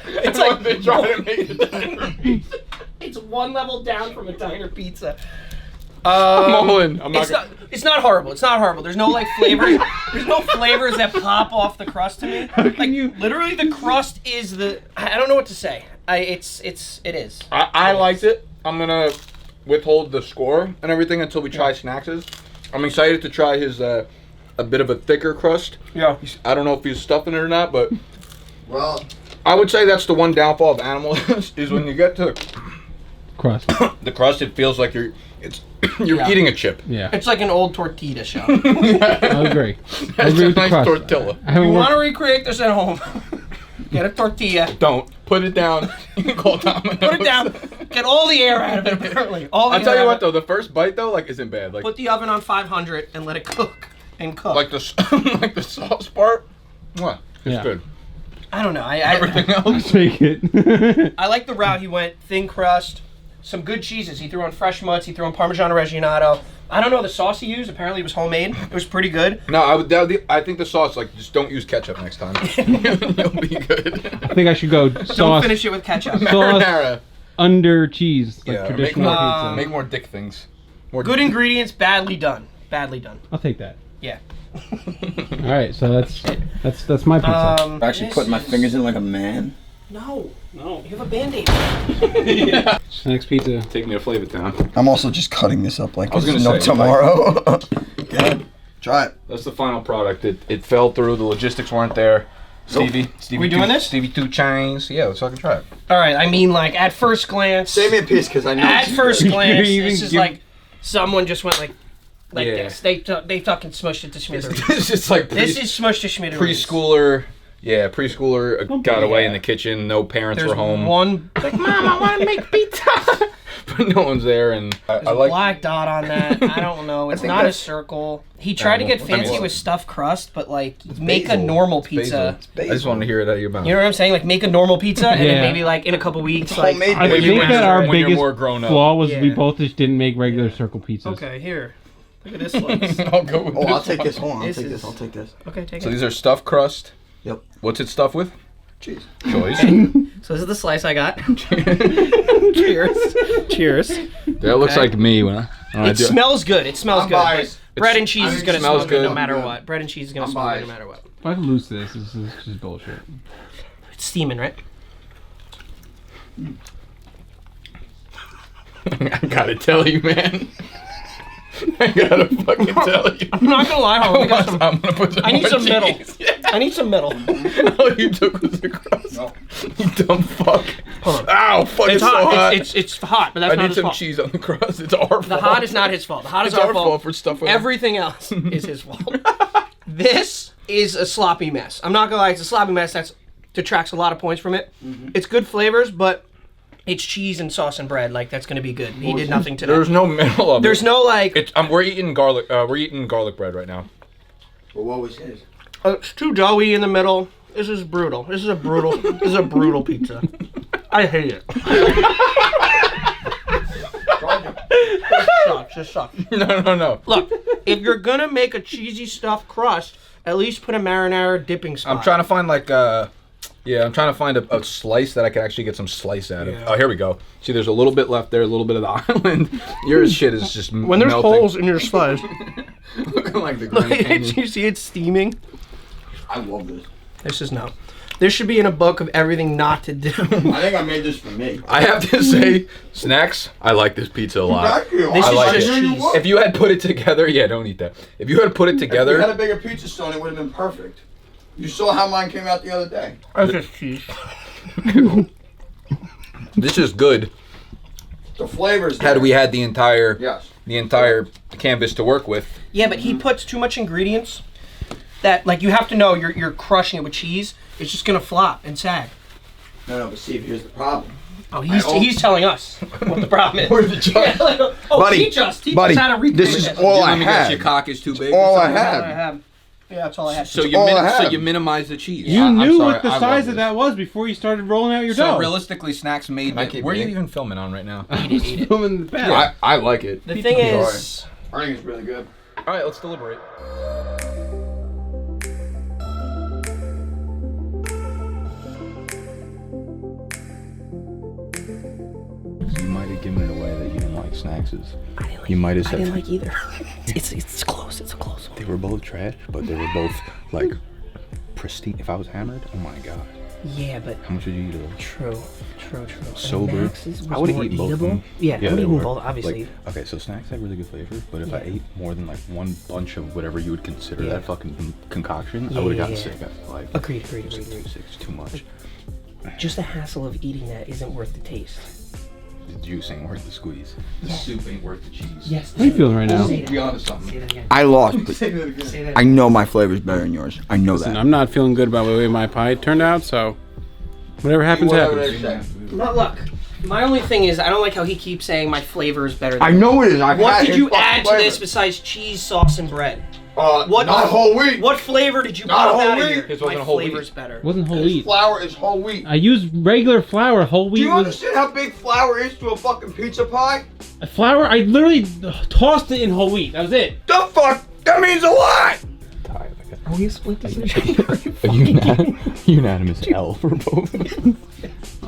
It's like they try to make a diner pizza. It's one level down from a diner pizza. I'm all in. I'm not. It's not horrible. It's not horrible. There's no like flavors. There's no flavors that pop off the crust to me. Like literally, the crust is the. I don't know what to say. It is. I liked it. I'm gonna withhold the score and everything until we try Snacks's. I'm excited to try his a bit of a thicker crust. Yeah. I don't know if he's stuffing it or not, but Well, I would say that's the one downfall of Animal is when you get to Crust. the crust, it feels like you're eating a chip. Yeah. It's like an old tortilla shell. I agree. I It's agree a with the nice crust. tortilla. I haven't You want worked- to recreate this at home? Get a tortilla. Don't put it down. You can call Domino's. Put it down. Get all the air out of it. Apparently, all the I'll tell air you out what of though, the first bite though, like, isn't bad. it. Like, Put the oven on 500 and let it cook and cook. like the like the sauce part. What? It's Yeah. good. I don't know. Everything else. Take it. I like the route he went. Thin crust, some good cheeses. He threw on fresh mutts. He threw on Parmesan Reggiano. I don't know the sauce he used. Apparently it was homemade. It was pretty good. No, I think the sauce, like, just don't use ketchup next time. You'll be good. I think I should go Don't sauce finish it with ketchup. Marinara. under cheese, like Yeah, make traditional more, pizza. make more dick things. More Good ingredients, badly done. Badly done. I'll take that. Yeah. All right, so that's my pizza. I'm actually putting my fingers in like a man. No. You have a Band-Aid. Next pizza. Take me to Flavor Town. I'm also just cutting this up like I was there's gonna no say, tomorrow. Go ahead. Try it. That's the final product. It fell through. The logistics weren't there. Stevie. We doing this? Stevie 2 Chains. Yeah, let's fucking try it. All right. I mean, like, at first glance. Save me a piece because I know. At it's first good. glance, You this even is give- like someone just went like Yeah. this. They fucking smushed it to smithereens. It's just like This is smushed to smithereens. preschooler. Yeah, preschooler got away Yeah. in the kitchen. No parents There's were home. one like, Mom, I want to make pizza. But no one's there, and I There's a like. black dot on that. I don't know. It's think not a that's- circle. He tried to get I mean, fancy it's- with stuffed crust, but like make a basil. normal pizza. I just wanted to hear it out of your mouth. You know what I'm saying? Like make a normal pizza, and then Yeah. maybe like in a couple weeks, like homemade I basil. think when that you're- our when you're biggest more grown up. flaw was we Yeah. both just didn't make regular circle pizzas. okay, here, look at this slice. I'll go with Oh, I'll this take one. this. Hold on. I'll This take is- this. I'll take this. Okay, take So it. these are stuffed crust. Yep. What's it stuffed with? Cheese. Choice. So this is the slice I got. Cheers. Cheers. That looks like me when I It smells good. It smells I'm good. biased. Bread and cheese is gonna smells smell good no good. matter what. Bread and cheese is gonna smell good no matter what. If I lose this is just bullshit. It's steaming, right? I gotta tell you, man. I gotta fucking tell you. I'm not gonna lie, hold on. We got some, I'm gonna put some I need more some middle. cheese. I need some middle. All you took was the crust. No. You dumb fuck. Hold on. Ow, fuck, It's it's so hot. hot. It's hot, but that's I not need his some fault. cheese on the crust. It's our fault. The hot is not his fault. The hot is It's our fault. for stuff with Everything else is his fault. This is a sloppy mess. I'm not gonna lie, it's a sloppy mess. That detracts a lot of points from it. It's good flavors, but it's cheese and sauce and bread. Like that's gonna be good. He did nothing to that. There's no middle of it. There's no like. We're eating garlic. We're eating garlic bread right now. Well, what was his? It's too doughy in the middle. This is brutal. This is a brutal. This is a brutal pizza. I hate it. This sucks. No. Look, if you're gonna make a cheesy stuffed crust, at least put a marinara dipping spot. I'm trying to find like I'm trying to find a slice that I can actually get some slice out of. Yeah. Oh, here we go. See, there's a little bit left there, a little bit of the island. Your shit is just When there's melting. holes in your slice, Looking like the Grand Canyon. you see it steaming. I love this. This is no. This should be in a book of everything not to do. I think I made this for me. I have to say, Snacks, I like this pizza a lot. Thank you. This I is like just it. cheese. If you had put it together, don't eat that. If you had put it If we had a together, bigger pizza stone, it would have been perfect. You saw how mine came out the other day. That's just cheese. this is good. The flavors. Had we had the entire Yes. canvas to work with. Yeah, but he puts too much ingredients that, like, you have to know you're crushing it with cheese. It's just gonna flop and sag. No, but Steve, here's the problem. Oh, he's telling us what the problem is. Where's the judge? Buddy, teach us buddy, how to read this is all I have. Your cock is too big. All I That's all have. I have. Yeah, that's all I have. So all I have. you minimize the cheese. You I'm knew sorry, what the I love size of this. that was before you started rolling out your So dough. realistically, Snacks made I it. keep Where are you it. even filming on right now? Eat it. Filming the bag. I like it. The thing is, I think it's really good. All right, let's deliberate. You might have given it away that you didn't like Snacks's. I didn't like, You might have I said didn't like either. It's close. It's a close one. they were both trash, but they were both like pristine. If I was hammered, oh my god, Yeah, but how much would you eat of them? true. Sober. Max's was I would have more eaten both of eatable. them. Yeah, I would have they eaten were. both, obviously. Like, okay, so Snacks had really good flavor, but if I Yeah. ate more than like one bunch of whatever you would consider Yeah. that fucking concoction, Yeah, I would have yeah, gotten yeah. sick. I feel like. Agreed. It's too much. Just the hassle of eating that isn't worth the taste. The juice ain't worth the squeeze. The soup ain't worth the cheese. Yes. How are you feeling right now? Be honest something. Say that again. I lost, but Say that. I know my flavor's better than yours. I know Listen, that. I'm not feeling good about the way my pie turned out, so whatever happens, happens. But look, my only thing is I don't like how he keeps saying my flavor is better than I know it is. I've What had did his you fucking add to flavor. this besides cheese, sauce, and bread? What? Not whole wheat. What flavor did you Not pop whole out of wheat. here? His wasn't My whole wheat. flavor's better. It wasn't whole This wheat. flour is whole wheat. I used regular flour. Whole Do wheat you was understand how big flour is to a fucking pizza pie? flour. I literally tossed it in whole wheat. That was it. The fuck? That means a lot. Are we a split decision? Unanimous L for both of them.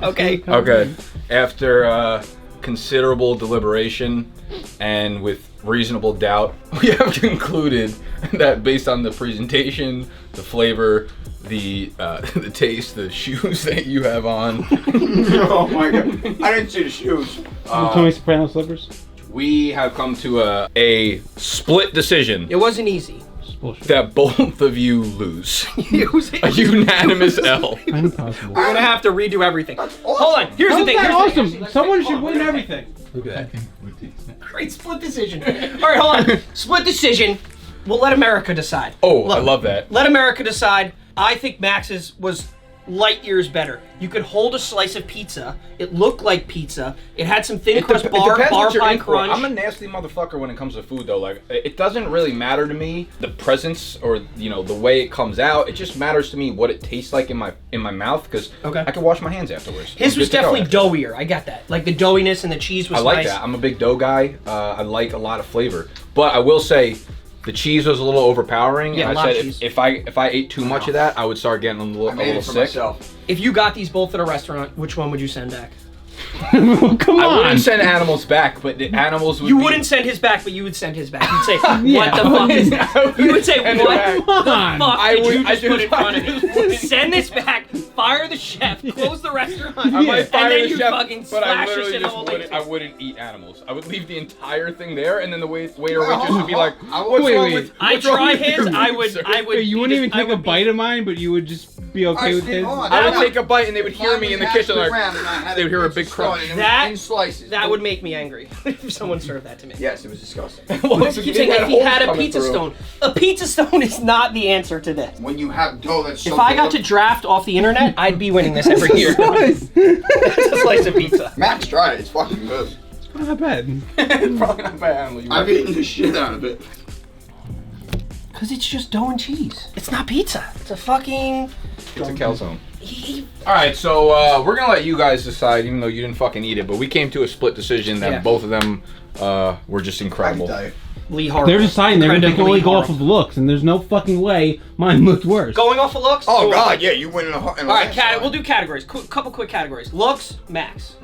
Okay. Okay. After considerable deliberation and with reasonable doubt, we have concluded that based on the presentation, the flavor, the taste, the shoes that you have on, Oh my god. I didn't see the shoes. Tony Soprano slippers. we have come to a split decision It wasn't easy. Bullshit. that both of you lose. It was A unanimous L. Kind of possible. We're gonna have to redo everything. Hold on. Here's the How's thing. that Here's the awesome? thing. Someone should win everything. Look at that. Great split decision. All right, hold on. Split decision. We'll let America decide. Oh, I Look, love that. Let America decide. I think Max's was light years better. You could hold a slice of pizza. It looked like pizza. It had some thin crust bar pie crunch. I'm a nasty motherfucker when it comes to food, though. Like, it doesn't really matter to me the presence or the way it comes out. It just matters to me what it tastes like in my mouth because Okay. I can wash my hands afterwards. His I'm was good to go definitely after. doughier. I got that. Like the doughiness and the cheese was I like nice. that. I'm a big dough guy. I like a lot of flavor, but I will say, The cheese was a little overpowering. Yeah, and a I lot of said cheese. if I ate too much of that, I would start getting a little sick. Myself. If you got these both at a restaurant, which one would you send back? Come I on. wouldn't send animals back, but the animals would You be... wouldn't send his back, but you would send his back. You'd say, what the fuck is that? You would say, what the fuck did you just put in front of me? Send this back, fire the chef, close the restaurant, I might fire and then the you chef, fucking but I splash this literally shit just all wouldn't. I over. wouldn't eat animals. I would leave the entire thing there, and then the waiter waitress would be like, I- "What's wait, wrong wait. with?" I what's wrong try with his, your I meat, would, sir?" I would. Wait, you wouldn't even take a be- bite of mine, but you would just be okay with his. I would take a bite, and they would hear me in the kitchen like, they would hear a big crunch. That- in slices. That would make me angry if someone served that to me. Yes, it was disgusting. You keep saying if he had a pizza stone. A pizza stone is not the answer to this. When you have dough that's If I got to draft off the internet, I'd be winning this every year. It's a slice of pizza. Max tried it. It's fucking good. Not bad. Probably not bad. I've eaten the shit out of it. Because it's just dough and cheese. It's not pizza. It's a fucking... It's a calzone. All right, so we're gonna let you guys decide, even though you didn't fucking eat it. But we came to a split decision that Yeah. both of them were just incredible. Lee Harvey. They're deciding they Creme can only Lee go off Harvey. of looks, and there's no fucking way mine looked worse. Going off of looks? Oh Cool. God, yeah, you win in a All right, we'll do categories. Couple quick categories. Looks, Max.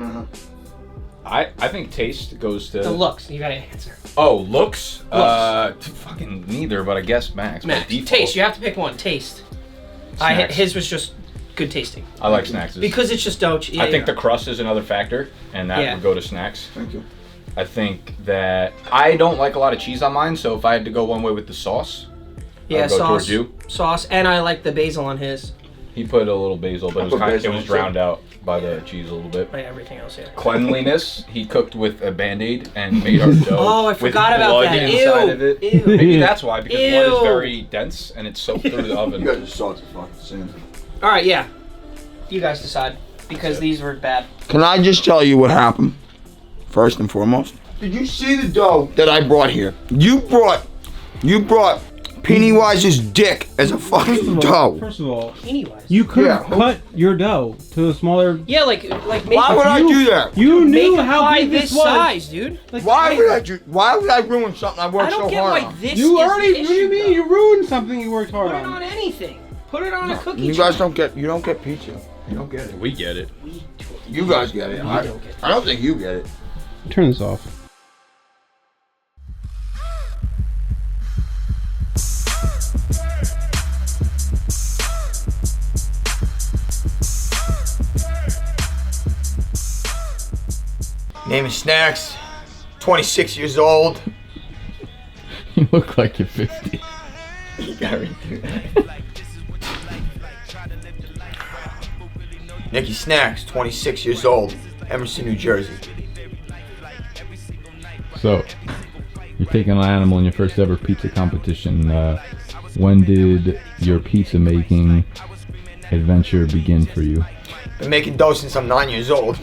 I think taste goes to The looks. You gotta answer. Oh, looks? Fucking neither, but I guess Max. by Max. default. Taste. You have to pick one. Taste. Snacks. His was just good tasting. I like snacks. Because it's just dough. Yeah, I think the crust is another factor, and that Yeah. would go to snacks. Thank you. I think that I don't like a lot of cheese on mine, so if I had to go one way with the sauce, yeah, I'd go sauce. towards you. Sauce, and I like the basil on his. He put a little basil, but I it put was basil it was on drowned out by the cheese a little bit. By everything else here. Cleanliness, he cooked with a Band-Aid and made our dough. Oh, I with forgot about blood that. inside Ew. of it. Ew. Maybe that's why, because blood is Ew. very dense and it's soaked through the oven. You guys are salty fucking sins. All right, yeah. You guys decide because these were bad. Can I just tell you what happened? First and foremost, did you see the dough that I brought here? You brought Pennywise's dick as a fucking dough. First of all, Pennywise. you could Yeah. have cut your dough to a smaller. Yeah, like make Why would I do that? You knew make a how pie big this this was. size, dude. Like, Why would I ruin something I I worked don't so get hard why on? this You is already. the What do you issue, mean? though. You ruined something you worked hard Put it on. on anything. Put it on a cookie. You guys don't get pizza. You don't get it. We get it. You guys get it. I don't think you get it. Turn this off. Name is Snacks. 26 years old. You look like you're 50. You gotta redo that. Nicky Snacks, 26 years old, Emerson, New Jersey. So, you're taking an animal in your first ever pizza competition. When did your pizza making adventure begin for you? Been making dough since I'm 9 years old.